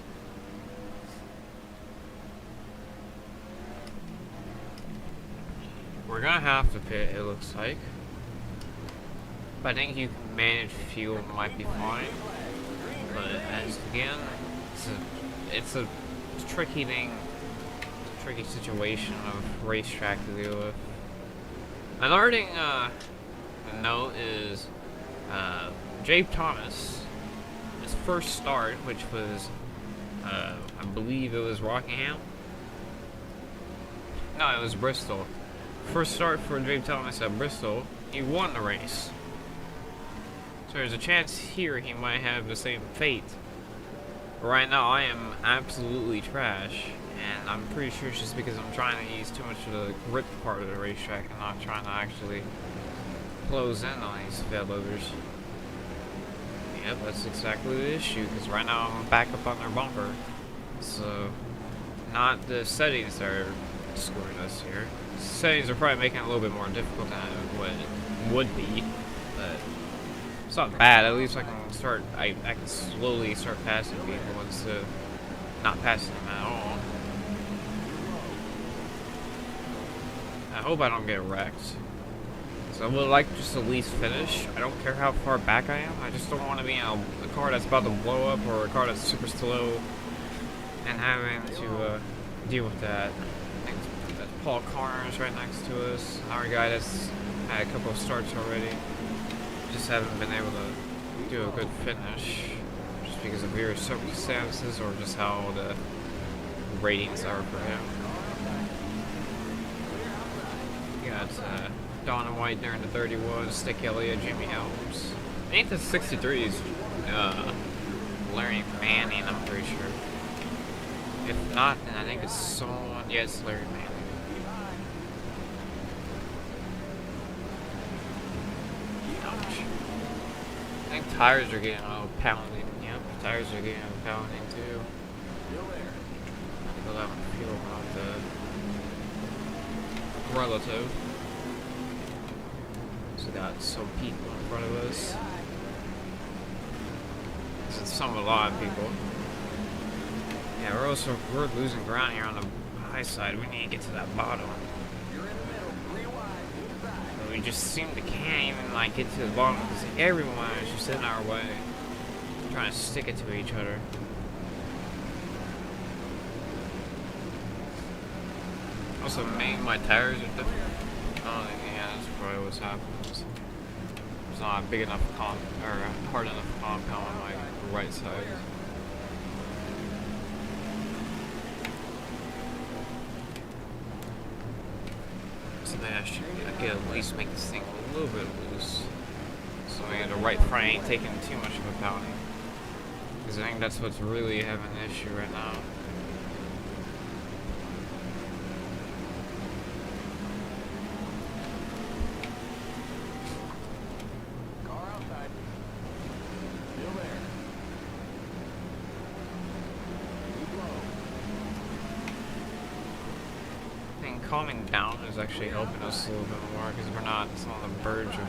We're gonna have to pit, it looks like. But I think you can manage fuel, might be fine. But as again, it's a tricky thing, tricky situation of racetrack to deal with. Another thing to note is Jabe Thomas, his first start, which was I believe it was Rockingham. No, it was Bristol. First start for Jabe Thomas at Bristol, he won the race. So there's a chance here he might have the same fate. Right now I am absolutely trash, and I'm pretty sure it's just because I'm trying to use too much of the grip part of the racetrack and not trying to actually close in on these failovers. Yep, that's exactly the issue, because right now I'm back up on their bumper. So, not the settings that are screwing us here. Settings are probably making it a little bit more difficult than what it would be, but it's not bad. At least I can start, I can slowly start passing people instead of not passing them at all. I hope I don't get wrecked. So I would like just at least finish. I don't care how far back I am. I just don't want to be in a car that's about to blow up or a car that's super slow and having to deal with that. I think that Paul Corner's right next to us. Our guy that's had a couple of starts already. Just haven't been able to do a good finish just because of various circumstances or just how the ratings are for him. You got Don and White there in the 31, Stick Elliott, Jimmy Helms. I think the 63 is Larry Manning, I'm pretty sure. If not, then I think it's someone. Yeah, it's Larry Manning. Ouch. I think tires are getting a little pounding. Yep, tires are getting a pounding too. People haven't feel about the relative. So we got some people in front of us. This is a lot of people. Yeah, we're losing ground here on the high side. We need to get to that bottom. But we just seem to can't even like get to the bottom because everyone is just in our way, trying to stick it to each other. Also, maybe my tires are different. Oh, yeah, that's probably what's happening. There's not a big enough hard enough compound on my right side. So maybe I could at least make this thing a little bit loose. So maybe the right front ain't taking too much of a pounding. Because I think that's what's really having an issue right now. Calming down is actually helping us a little bit more because we're not on the verge of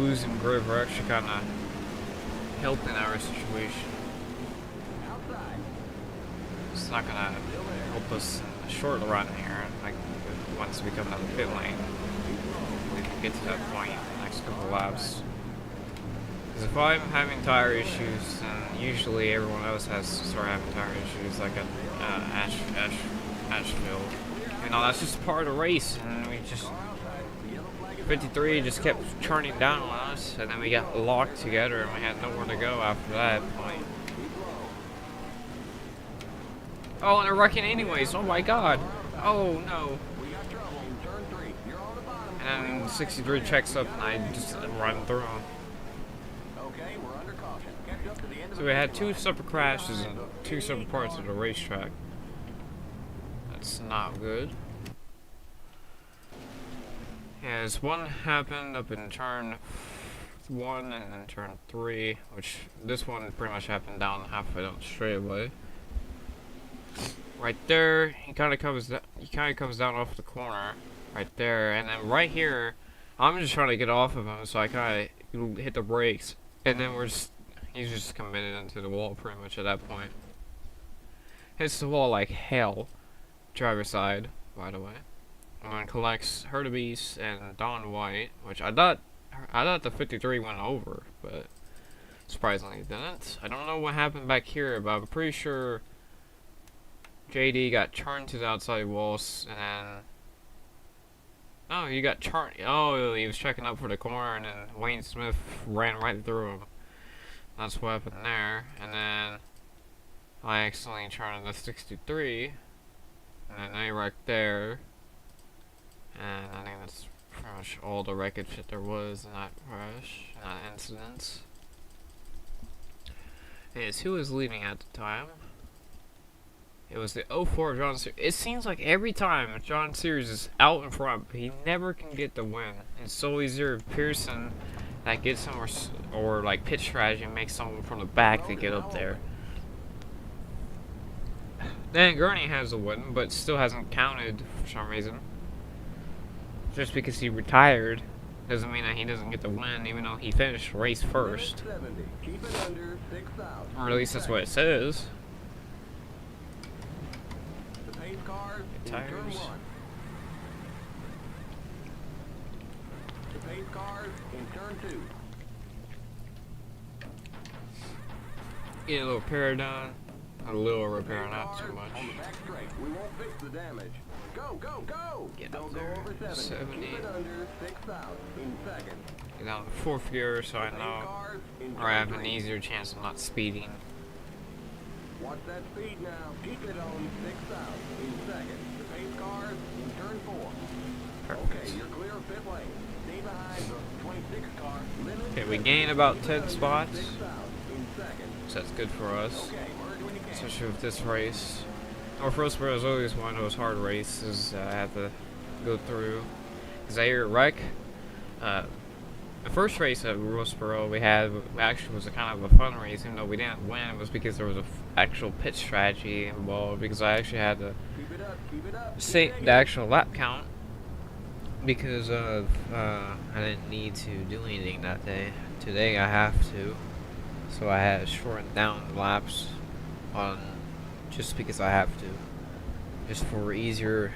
losing grip. We're actually kind of helping our situation. It's not going to help us in the short run here. Like once we come out of the pit lane, we can get to that point in the next couple of laps. Because if I'm having tire issues, then usually everyone else has to start having tire issues, like at Asheville. You know, that's just part of the race, and we just 53 just kept churning down on us, and then we got locked together, and we had nowhere to go after that point. Oh, and they're wrecking anyways. Oh my God. Oh no. And then 63 checks up, and I just run through him. So we had two separate crashes in two separate parts of the racetrack. It's not good. Yeah, this one happened up in turn 1 and then turn 3, which this one pretty much happened down halfway down the straightaway. Right there, he kind of comes down off the corner, right there, and then right here, I'm just trying to get off of him, so I kind of hit the brakes, and then he's just committed into the wall pretty much at that point. Hits the wall like hell. Driver's side, by the way. And then collects Herdebeest and Don White, which I thought the 53 went over, but surprisingly it didn't. I don't know what happened back here, but I'm pretty sure JD got turned to the outside walls, and then he got turned. Oh, he was checking up for the corner, and then Wayne Smith ran right through him. That's what happened there, and then I accidentally turned the 63. And then right there, and I think that's pretty much all the wreckage that there was in that crash, in that incident. Is who was leading at the time? It was the 04 John Sears. It seems like every time John Sears is out in front, he never can get the win. It's always either Pearson that gets him, or like pit strategy and makes someone from the back to get up there. Then Gurney has a win, but still hasn't counted for some reason. Just because he retired doesn't mean that he doesn't get the win, even though he finished race first. Or at least that's what it says. Tires. The pace cars in turn 2. Get a little repair done. A little repair, not too Cars much. on the back straight. We won't fix the damage. Go, go, go! Get Don't up go there. over 70. 70. Keep it under 6,000 in seconds. Get down to 4th gear so I Pace know, cars in or I have turn an 3. easier chance of not speeding. Watch that speed now. Keep it on 6,000 in seconds. The pace cars in turn 4. Perfect. Okay, you're clear of pit lane. Stay behind the 26 car. Limit Okay, we gain about keep it 10 under spots, 6,000 in seconds. so that's good for us. Okay, merge when you can. Especially with this race. Or Roseboro is always one of those hard races I have to go through. Because I hear wreck. The first race at Roseboro we had actually was a kind of a fun race, even though we didn't win. It was because there was a actual pit strategy involved. Because I actually had to Keep it up, keep it up. state Keep the actual lap count. Because of I didn't need to do anything that day. Today I have to. So I had to shorten down the laps on just because I have to. Just for easier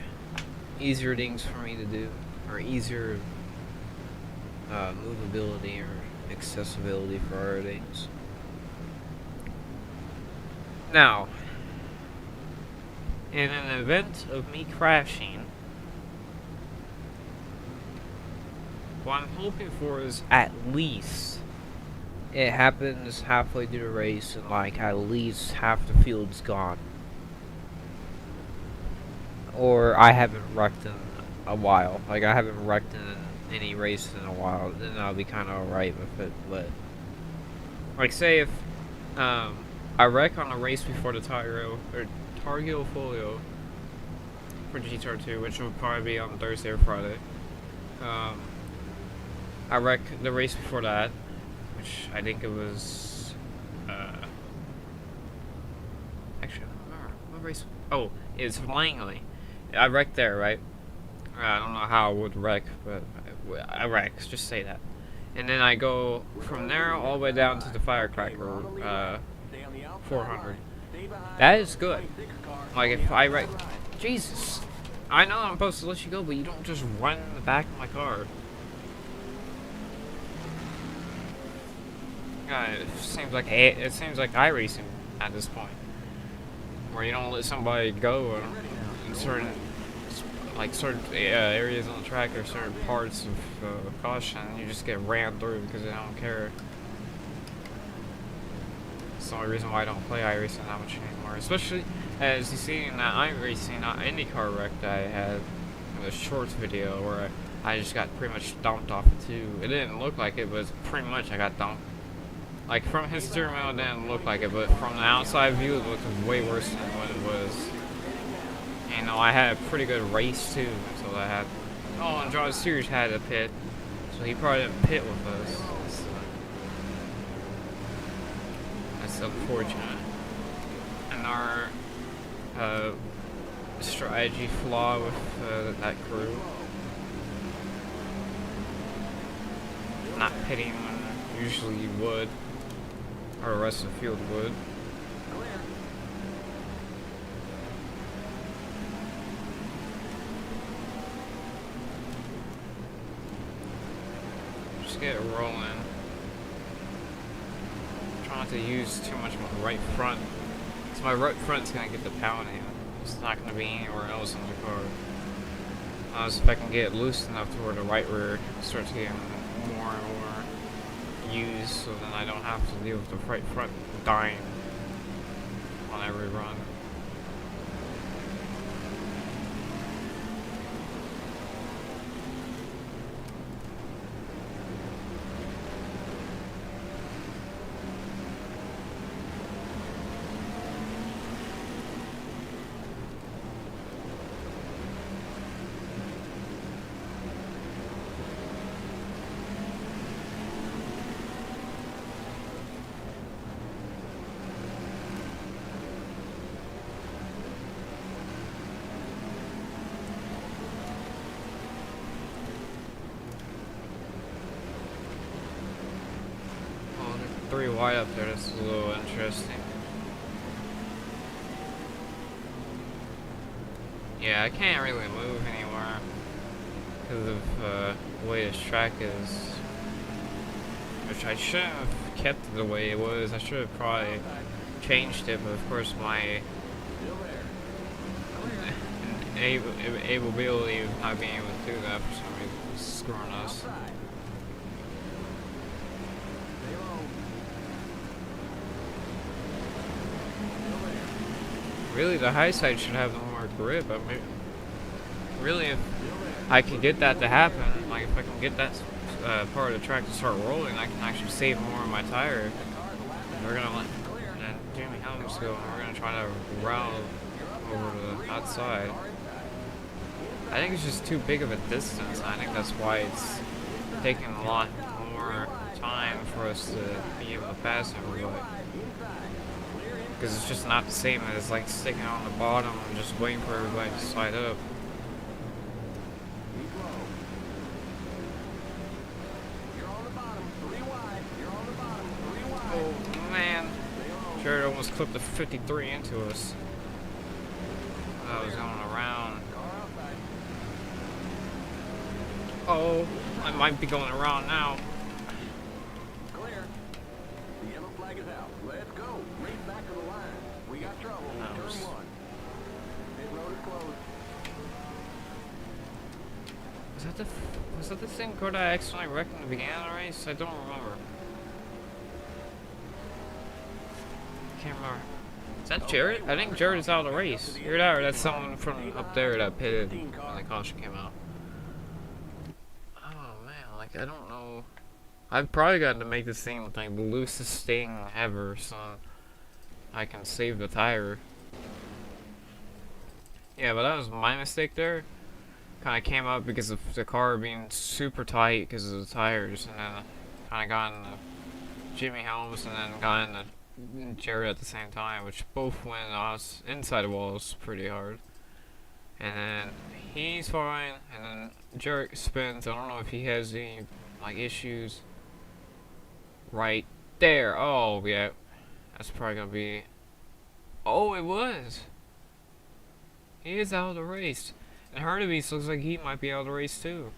things for me to do. Or easier movability or accessibility for our things. Now, in an event of me crashing, what I'm hoping for is at least it happens halfway through the race and like at least half the field's gone. Or I haven't wrecked in a while. Like I haven't wrecked in any race in a while. Then I'll be kind of alright with it. But like say if I wreck on a race before the Targio Folio for GTR2, which will probably be on Thursday or Friday. I wreck the race before that, which I think it was actually I don't remember what race. Oh, it's Langley. I wrecked there, right? I don't know how I would wreck, but I wrecked. Just say that. And then I go from there all the way down to the Firecracker 400. That is good. Like if I wreck, Jesus, I know I'm supposed to let you go, but you don't just run in the back of my car. It seems like iRacing at this point, where you don't let somebody go in certain areas on the track or certain parts of caution. You just get ran through because they don't care. It's the only reason why I don't play iRacing that much anymore. Especially as you see in that iRacing IndyCar wreck that I had in the shorts video where I just got pretty much dumped off it too. It didn't look like it, but pretty much I got dumped. Like from his steering wheel, it didn't look like it, but from the outside view, it looked way worse than what it was. You know, I had a pretty good race too until I had. Oh, and John Sears had a pit, so he probably didn't pit with us. That's unfortunate. And our strategy flaw with that crew, not pitting when usually you would. Or the rest of the field would. Just get it rolling. Try not to use too much of my right front. Because my right front's going to get the pounding. It's not going to be anywhere else in the car. Unless if I can get it loose enough to where the right rear starts getting more and more used, so then I don't have to deal with the right front dying on every run. Three wide up there, that's a little interesting. Yeah, I can't really move anywhere. because of the way this track is. Which I should have kept it the way it was. I should have probably changed it, but of course my ability of not being able to do that for some reason is screwing us. Really, the high side should have more grip. I mean, really, if I could get that to happen, like if I can get that part of the track to start rolling, I can actually save more on my tire. We're gonna let Jimmy Helms go, and we're gonna try to route over to the outside. I think it's just too big of a distance. I think that's why it's taking a lot more time for us to be able to pass everybody. Because it's just not the same as like sticking on the bottom and just waiting for everybody to slide up. Oh man, Jared almost clipped the 53 into us. I was going around. Oh, I might be going around now. Clear. The yellow flag is out. Let's go. Race back to the line. We got trouble. Turn one. Pit road is closed. Was that the same car that I accidentally wrecked in the beginning of the race? I don't remember. Can't remember. Is that Jared? I think Jared is out of the race. You're that, or that's someone from up there that pitted when the caution came out. Oh man, like I don't know. I've probably got to make this thing like the loosest thing ever so I can save the tire. Yeah, but that was my mistake there. Kind of came up because of the car being super tight because of the tires, and then kind of got in the Jimmy Helms and then got in the Jared at the same time, which both went us inside the walls pretty hard. And then he's fine, and then Jared spins. I don't know if he has any like issues right there. Oh yeah, that's probably gonna be. Oh, it was. He is out of the race, and Herdebeest looks like he might be out of the race too.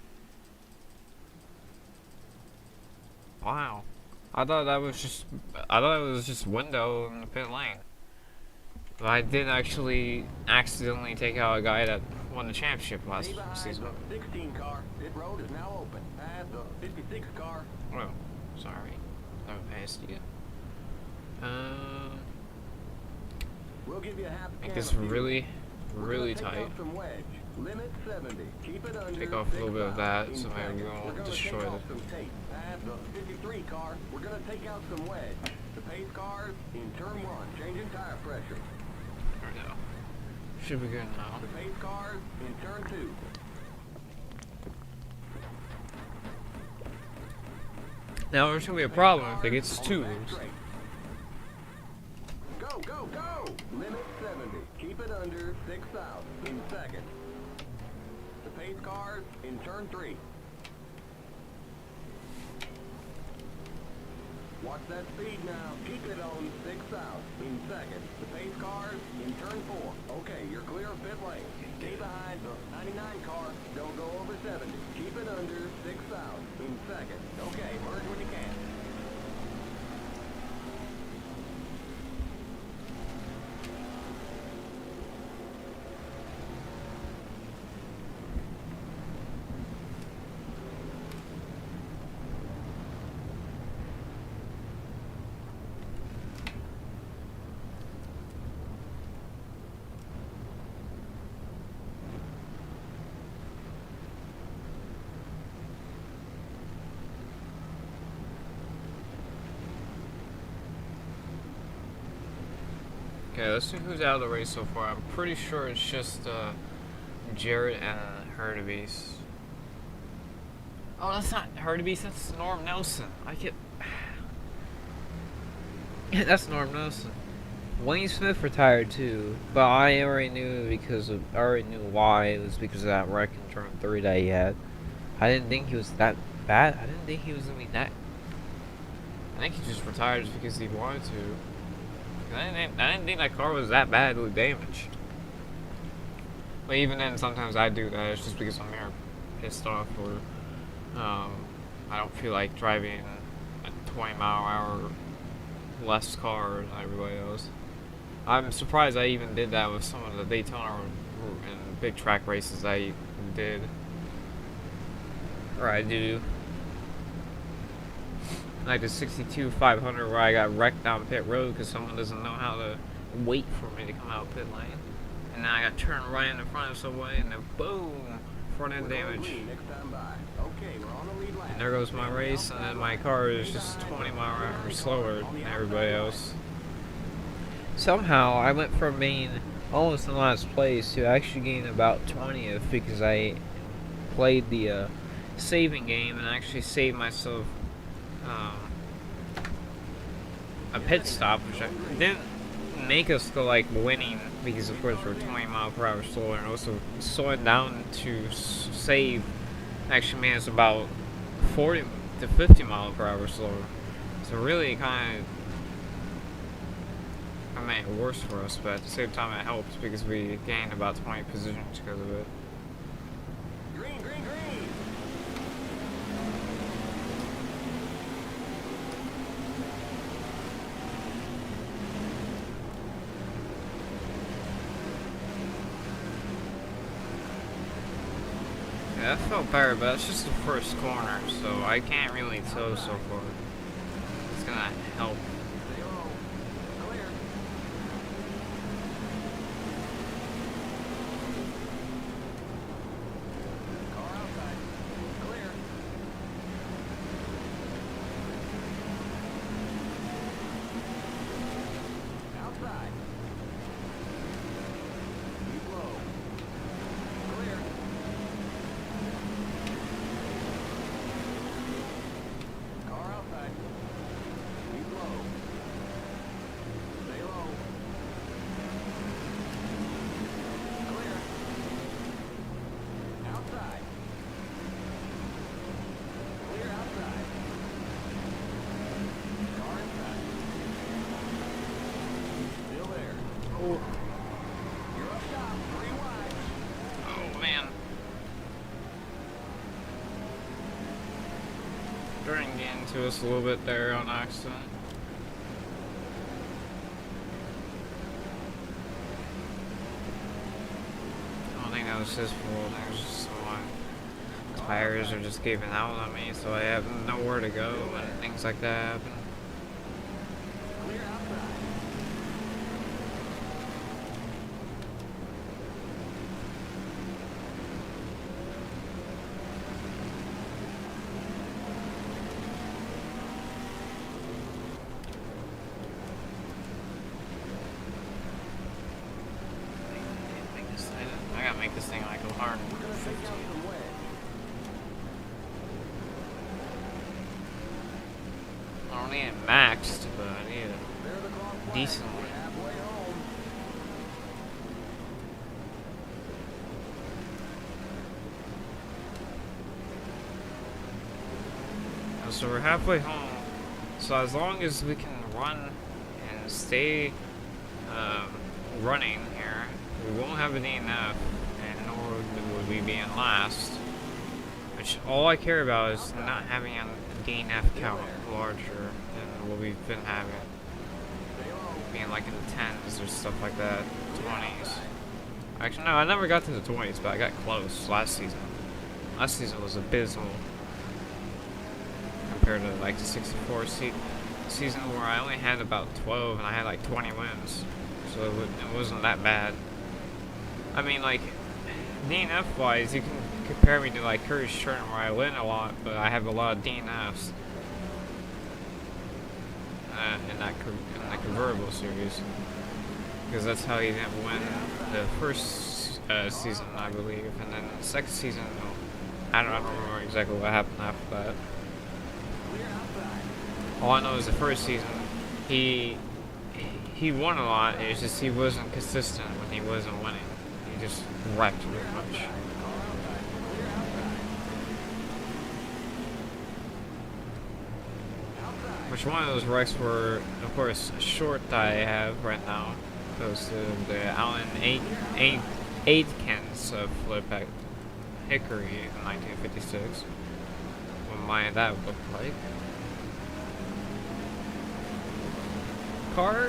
Wow. I thought it was just window in the pit lane. But I did actually accidentally take out a guy that won the championship last season. The 16 car. Pit road is now open. Add the 56 car. Oh, sorry. I haven't passed yet. We'll give you a half Make this really, really tight. Limit 70. Keep it under. Take off a little bit of that so maybe we won't destroy it. Add the 53 car. We're going to take out some wedge. The pace cars in turn one. Changing tire pressure. There we go. Should be good now. The pace cars in turn two. Now there's gonna be a problem if it gets twos. Go, go, go! Limit 70. Keep it under 6,000 in second. The pace cars in turn three. Watch that speed now. Keep it on 6,000 in second. The pace cars in turn four. Okay, you're clear of pit lane. Stay behind the 99 car. Don't go over 70. Keep it under 6,000 in second. Okay, merge when you can. Okay, let's see who's out of the race so far. I'm pretty sure it's just Jared and Herdebeest. Oh, that's not Herdebeest, that's Norm Nelson. I get. That's Norm Nelson. Wayne Smith retired too, but I already knew why. It was because of that wreck in turn 3 that he had. I didn't think he was that bad. I didn't think he was gonna be that. I think he just retired just because he wanted to. I didn't think that car was that badly damaged. But even then, sometimes I do that. It's just because I'm here pissed off or I don't feel like driving a 20-mile-an-hour less car than everybody else. I'm surprised I even did that with some of the Daytona and big track races I did. Or I do. Like the 62 500 where I got wrecked down pit road because someone doesn't know how to wait for me to come out pit lane. And then I got turned right in the front of somebody and then boom, front end damage. And there goes my race, and then my car is just 20 miles an hour slower than everybody else. Somehow I went from being almost in last place to actually getting about 20th because I played the saving game and actually saved myself a pit stop, which I didn't make us go like winning because of course we're 20 miles per hour slower, and also slowing down to save actually made us about 40 to 50 miles per hour slower. So really kind of made it worse for us, but at the same time it helped because we gained about 20 positions because of it. Green, green, green. Yeah, that felt better, but it's just the first corner, so I can't really tell so far. It's gonna help. Stay low. Clear. Car outside. Clear. Outside. Keep low. Clear. Car outside. Keep low. Stay low. Clear. Outside. Clear outside. Car inside. Still there. Oh, You're up top. 3 wide. oh man. Trying to get into us a little bit there on accident. I don't think that was his fault. It was just someone. Tires are just giving out on me, so I have nowhere to go and things like that happen. Clear outside. I gotta make this thing like a hard. We're gonna take out some wedge. I don't need it maxed, but I need it Clear the clock flag. decently. We're halfway home. So we're halfway home. So as long as we can run and stay running here, we won't have an DNF, and nor would we be in last. Which all I care about is not having a DNF count larger than what we've been having. Being like in the 10s or stuff like that, 20s. Actually, no, I never got to the 20s, but I got close last season. Last season was abysmal compared to like the 64 season where I only had about 12 and I had like 20 wins. So it wasn't that bad. I mean, like, DNF wise, you can compare me to like Curtis Sherman where I win a lot, but I have a lot of DNFs in the convertible series. Because that's how he didn't win the first season, I believe. And then the second season, no, I don't remember exactly what happened after that. All I know is the first season, he won a lot. It's just he wasn't consistent when he wasn't winning. He just wrecked very much. Which one of those wrecks were, of course, a short that I have right now, goes to the Allen Aitkins flip Hickory in 1956. What might that look like? Car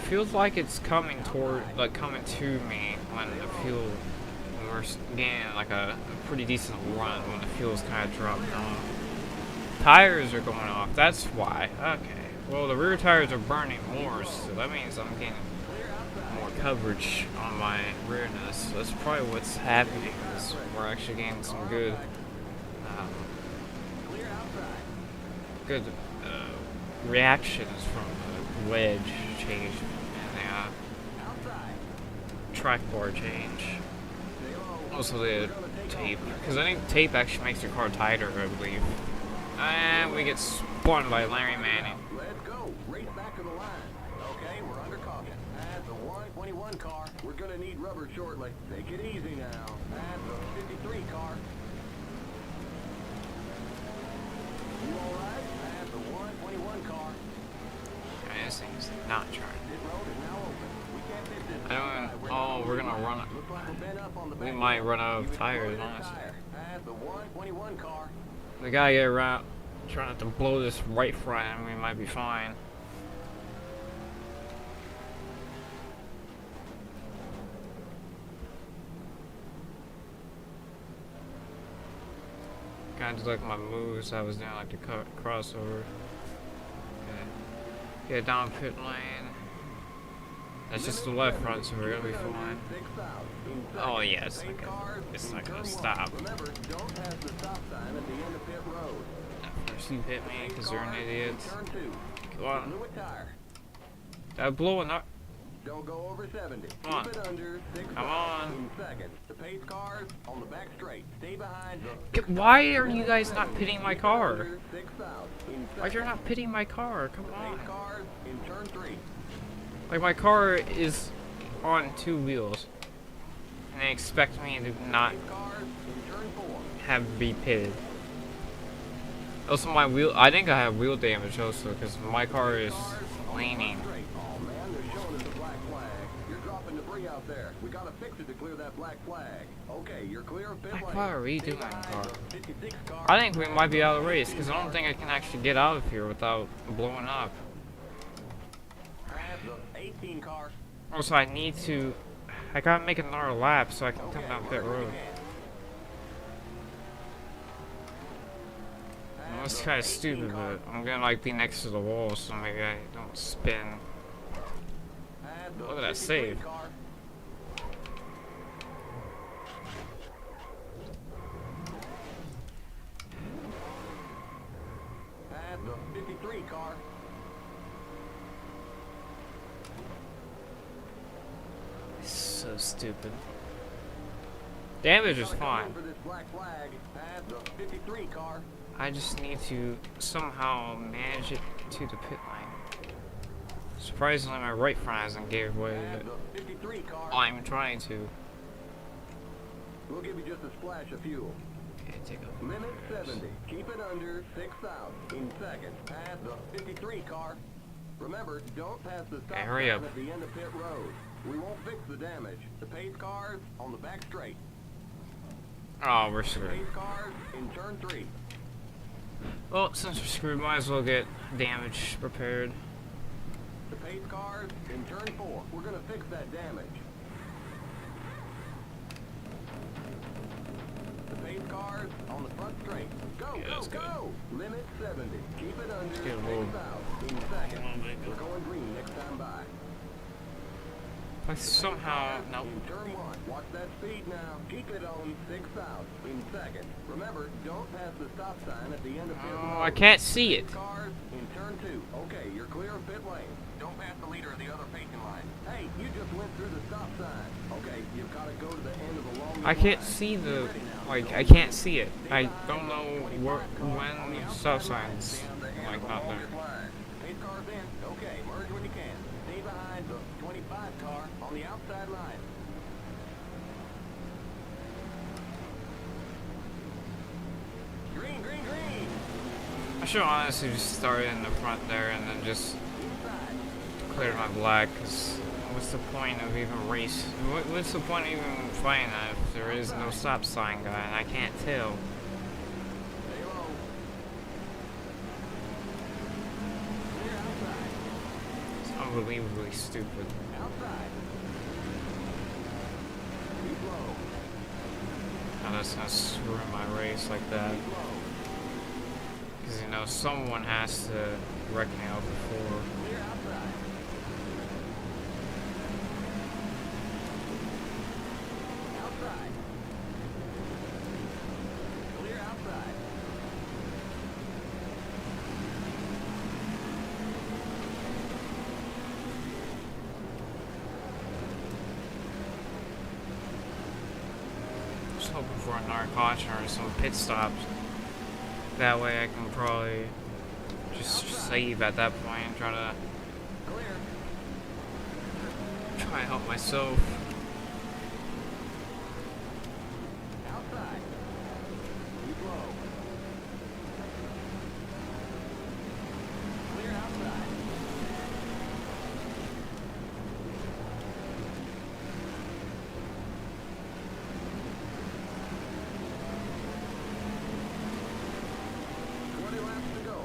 feels like it's coming coming to me when the fuel, when we're getting like a pretty decent run when the fuel's kind of dropped off. Tires are going off, that's why. Okay. Well, the rear tires are burning more, so that means I'm getting more coverage on my rear nest. So that's probably what's happening, is we're actually getting some good, good reactions from the wedge change and the track bar change. Also the tape, because I think tape actually makes your car tighter, I believe. And we get spun by Larry Manning. Let's go. Race back to the line. Okay, we're under caution. At the 121 car, we're gonna need rubber shortly. Take it easy now. At the 53 car. You alright? At the 121 car. Okay, this thing's not trying. This road is now open. We can't fit this. I don't. Oh, we're gonna run. Looks like we're bent up on the We back. might run out of tires, Tire. honestly. At the 121 car. We gotta get around, try not to blow this right front, and we might be fine. Kind of like my moves I was doing, like the crossover. Okay. Get down pit lane. That's just the left front, so we're gonna be fine. Oh yeah, it's not gonna stop. Remember, don't pass the stop sign at the end of pit road. First you hit me because you're an idiot. Turn 2. Come on. Fluid tire. Did I blow a nut? Don't go over 70. Come on. Keep it under 6. Come on. In second. The pace cars on the back straight. Stay behind the Why are you guys not pitting my car? under 6 out. In Why second. you're not pitting my car? Come on. Pace cars in turn 3. Like my car is on 2 wheels, and they expect me to not Pace cars in turn 4. have to be pitted. Also, my wheel. I think I have wheel damage also because my car is leaning. Straight. Oh man, they're showing us a black flag. You're dropping debris out there. We gotta fix it to clear that black flag. Okay, you're clear of pit Like, lane. what are we Stay doing, behind car? the 56 car. I think we might be out of the race because I don't think I can actually get out of here without blowing up. At the 18 car. Also, I need to. I gotta make another lap so I can come down pit road. Well, that's kind of stupid, but I'm gonna like be next to the wall so maybe I don't spin. Look at that save. At the 53 car. So stupid. Damage is fine. For this black flag. At the 53 car. I just need to somehow manage it to the pit lane. Surprisingly, my right front hasn't gave way At yet. the 53 car. I'm trying to. We'll give you just a splash of fuel. Okay, take a Limit 70. Keep it under 6 out. In second. At the 53 car. Remember, don't pass the stop Okay, hurry sign up. at the end of pit road. We won't fix the damage. The pace cars on the back straight. Oh, we're screwed. Pace cars in turn 3. Well, since we're screwed, might as well get damage repaired. The pace cars in turn 4. We're gonna fix that damage. The pace cars on the front straight. Go, Yeah, go, that's good. go! Limit 70. Keep it under get a 6 little- out. In second. We're going green next time by. Like somehow, nope. In turn 1. Watch that speed now. Keep it on 6 out. In second. Remember, don't pass the stop sign at the end of pit road. Oh, I can't see it. Cars in turn 2. Okay, you're clear of pit lane. Don't pass the leader of the other pacing line. Hey, you just went through the stop sign. Okay, you've got to go to the end of the long I can't line. see the, Get ready now. like, Go I can't green. see it. Stay I behind don't the know 25 car when on the the outside stop line. signs, Stay on the end like, of the not there. longest line. Pace cars in. Okay, merge when you can. Stay behind the 25 car on the outside line. Green, green, green. I should honestly just start in the front there and then just Inside. cleared my black, because what's the point of even race? What's the point of even fighting that if there is no stop sign guy and I can't tell? Stay low. Clear outside. It's unbelievably stupid. Outside. Keep low. I'm just gonna screw my race like that. Keep low. Because, you know, someone has to wreck me out before. Clear outside. Outside. Clear outside. Just hoping for another caution or some pit stops. That way I can probably just save at that point and try Clear. to help myself. Outside. Keep low. Clear outside. Twenty laps to go.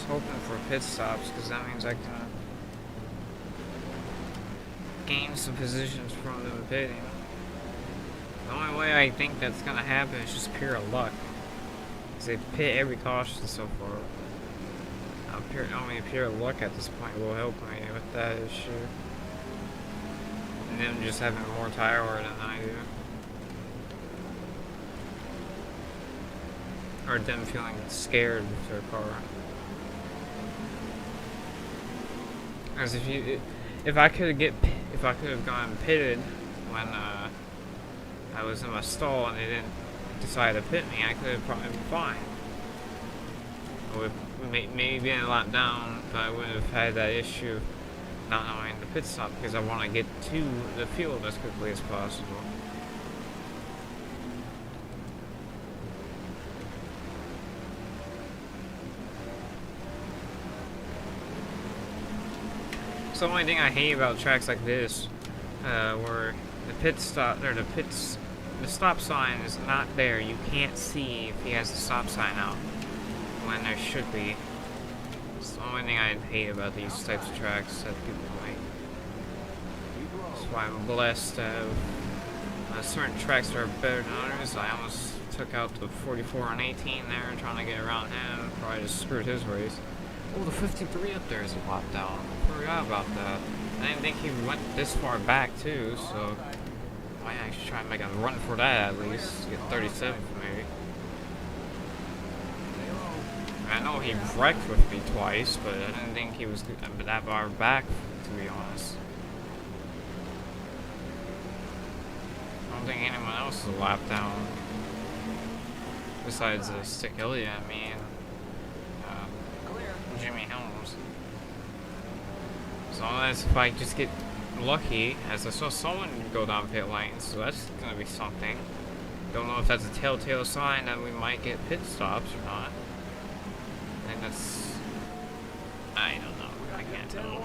Hoping for pit stops because that means I can gain some positions from them pitting. The only way I think that's gonna happen is just pure luck. Because they pit every caution so far. Only pure luck at this point will help me with that issue. And them just having more tire wear than I do. Or them feeling scared with their car. As if I could have gone pitted when I was in my stall and they didn't decide to pit me, I could have probably been fine. I would maybe been a lot down, but I wouldn't have had that issue of not knowing the pit stop because I want to get to the field as quickly as possible. So the only thing I hate about tracks like this, where the stop sign is not there. You can't see if he has the stop sign out when there should be. It's the only thing I hate about these types of tracks that people make. That's why I'm blessed to have certain tracks that are better than others. I almost took out the 44 on 18 there, trying to get around him. Probably just screwed his race. Oh, the 53 up there is a lap down. I forgot about that. I didn't think he went this far back too, so I might actually try and make a run for that at least. Get 37 maybe. I know he wrecked with me twice, but I didn't think he was that far back, to be honest. I don't think anyone else is a lap down. Besides Stick Elliott, I mean, Jimmy Helms. So unless if I just get lucky, as I saw someone go down pit lane, so that's gonna be something. Don't know if that's a telltale sign that we might get pit stops or not. I think that's... I don't know. I can't tell.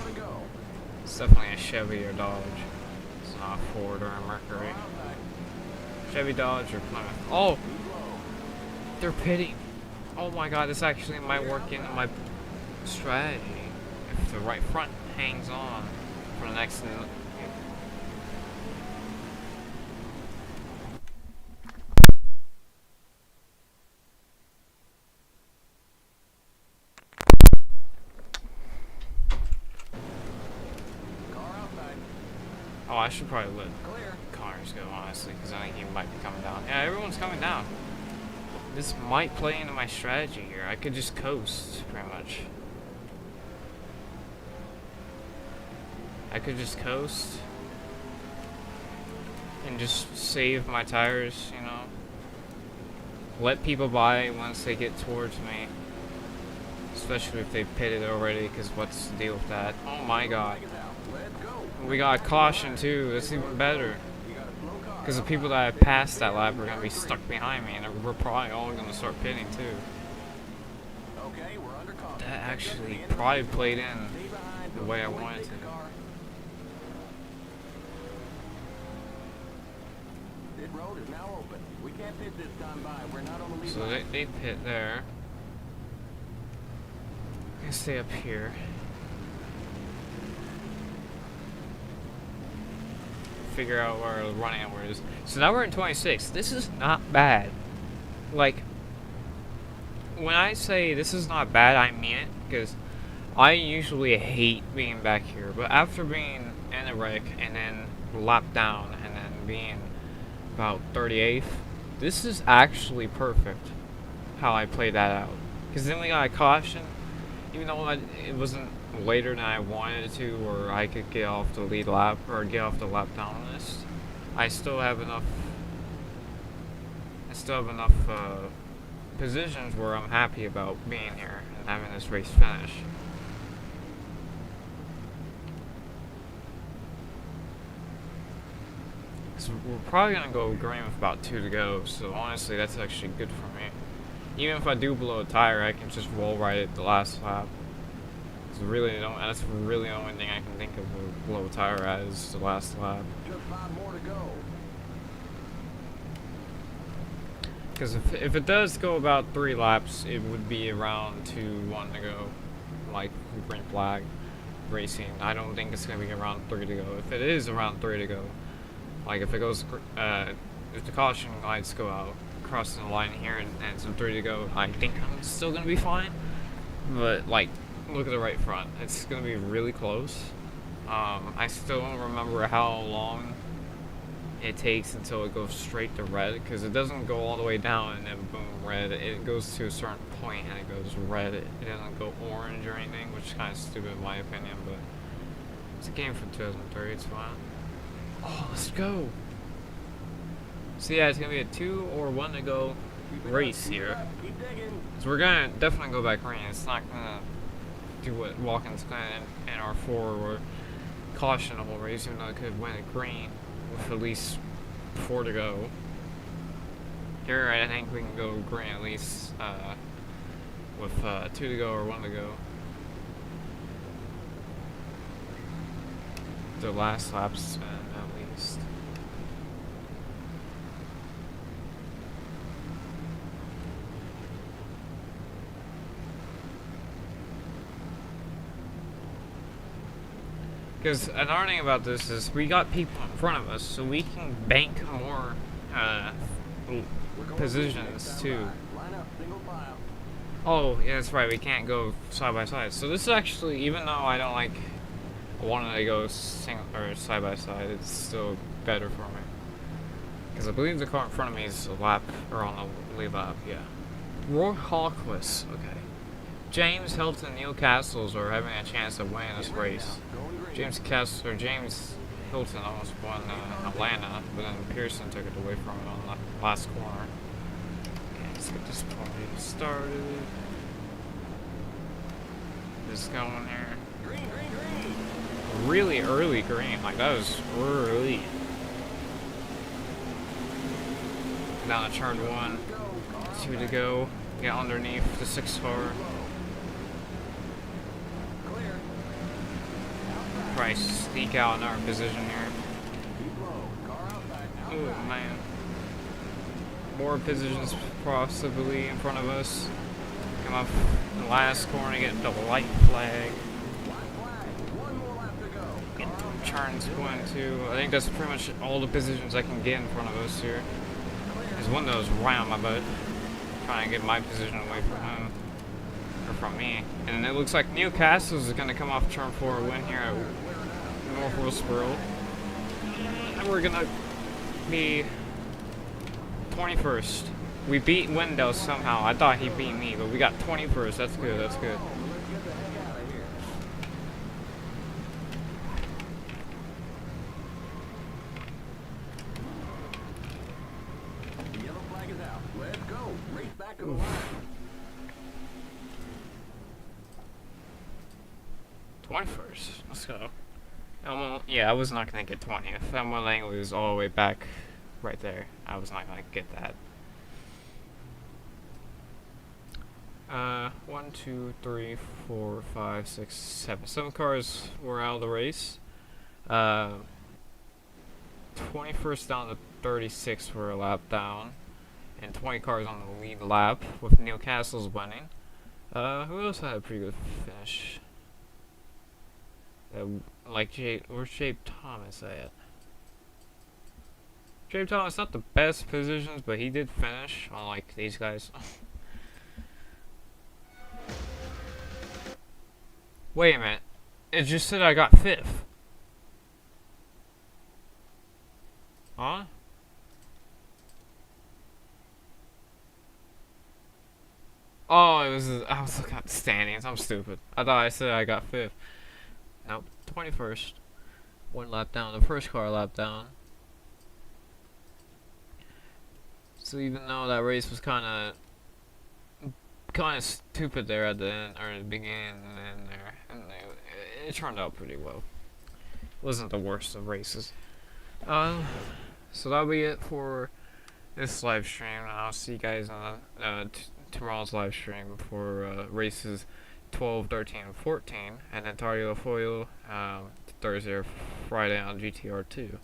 It's definitely a Chevy or Dodge. It's not a Ford or a Mercury. Chevy, Dodge, or Plymouth. Oh, they're pitting. Oh my God, this actually might work into my strategy if the right front hangs on for the next. Car outside. Oh, I should probably let Clear. cars go, honestly, because I think he might be coming down. Yeah, everyone's coming down. This might play into my strategy here. I could just coast, pretty much. I could just coast and just save my tires, you know. Let people by once they get towards me. Especially if they pitted already, because what's the deal with that? Oh my God. Let's go. We got caution too, that's even better. You got a slow car. Because the people that I passed that lap are going to be stuck behind me, and we're probably all going to start pitting too. Okay, we're under caution. That actually probably played in Stay behind the way I before we wanted take to. the car. Pit road is now open. We can't pit this time by. We're not on the lead So line. they pit there. I'm going to stay up here. Figure out where the running hour is. So now we're in 26. This is not bad. Like, when I say this is not bad, I mean it. Because I usually hate being back here. But after being in a wreck and then lap down and then being about 38th, this is actually perfect how I played that out. Because then we got a caution. Even though it wasn't later than I wanted it to, or I could get off the lead lap, or get off the lap down list, I still have enough positions where I'm happy about being here and having this race finish. So we're probably going to go green with about 2 to go, so honestly that's actually good for me. Even if I do blow a tire, I can just roll right at the last lap. That's really the only thing I can think of to blow a tire at is the last lap. Just 5 more to go. Because if it does go about 3 laps, it would be around 2-1 to go, like green flag racing. I don't think it's going to be around 3 to go. If it is around 3 to go, like if it goes, if the caution lights go out, crossing the line here and it's 3 to go, I think I'm still going to be fine. But like, look at the right front. It's going to be really close. I still don't remember how long it takes until it goes straight to red, because it doesn't go all the way down and then boom, red. It goes to a certain point and it goes red. It doesn't go orange or anything, which is kind of stupid in my opinion, but it's a game from 2003, it's fine. Oh, let's go. So yeah, it's going to be a 2 or 1 to go race here. Keep digging. So we're going to definitely go back green. It's not going to do what Watkins kind of in NR4 or caution the whole race, even though it could win at green with at least 4 to go. Here, I think we can go green at least with 2 to go or 1 to go. The last lap spin at least. Because another thing about this is we got people in front of us, so we can bank more positions too. Line up, single file. Oh, yeah, that's right. We can't go side by side. So this is actually, even though I don't like wanting to go single or side by side, it's still better for me. Because I believe the car in front of me is a lap or on the lead lap. Yeah. Roy Hawkins. Okay. James Hilton, Neil Castles are having a chance of winning this race. James Hilton almost won Atlanta, but then Pearson took it away from it on the last corner. Okay, let's get this party started. Just going here. Green, green, green. Really early green, like that was early. Down to turn 1, 2 to go. Get underneath the 6 car. Clear. Probably sneak out in our position here. Keep low. Car outside. Oh man. more positions possibly in front of us. Come up the last corner, get the white flag. Get turns 1, 2. I think that's pretty much all the positions I can get in front of us here. There's one that was right on my butt, trying to get my position away from him, or from me. And it looks like Newcastle's is going to come off turn 4 win here at North Willsboro. And we're going to be 21st. We beat Wendell somehow. I thought he beat me, but we got 21st. That's good, that's good. The yellow flag is out. Let's go. Race back to the line. 21st. Let's go. Yeah, I was not going to get 20th. Elmo Langley was all the way back right there. I was not going to get that. 1, 2, 3, 4, 5, 6, 7. 7 cars were out of the race. 21st down to 36 for a lap down. And 20 cars on the lead lap with Newcastle's winning. Who else had a pretty good finish? Where's Jabe Thomas at? Jabe Thomas, not the best positions, but he did finish, unlike these guys. Wait a minute. It just said I got 5th. Huh? Oh, I was looking at the standings. I'm stupid. I thought I said I got 5th. Nope, 21st. 1 lap down. The first car lap down. So even though that race was kind of stupid there at the end, or the beginning and then there, and it turned out pretty well. Wasn't the worst of races. So that'll be it for this live stream, and I'll see you guys on tomorrow's live stream for races 12, 13, and 14, and then Tario Foil Thursday or Friday on GTR2.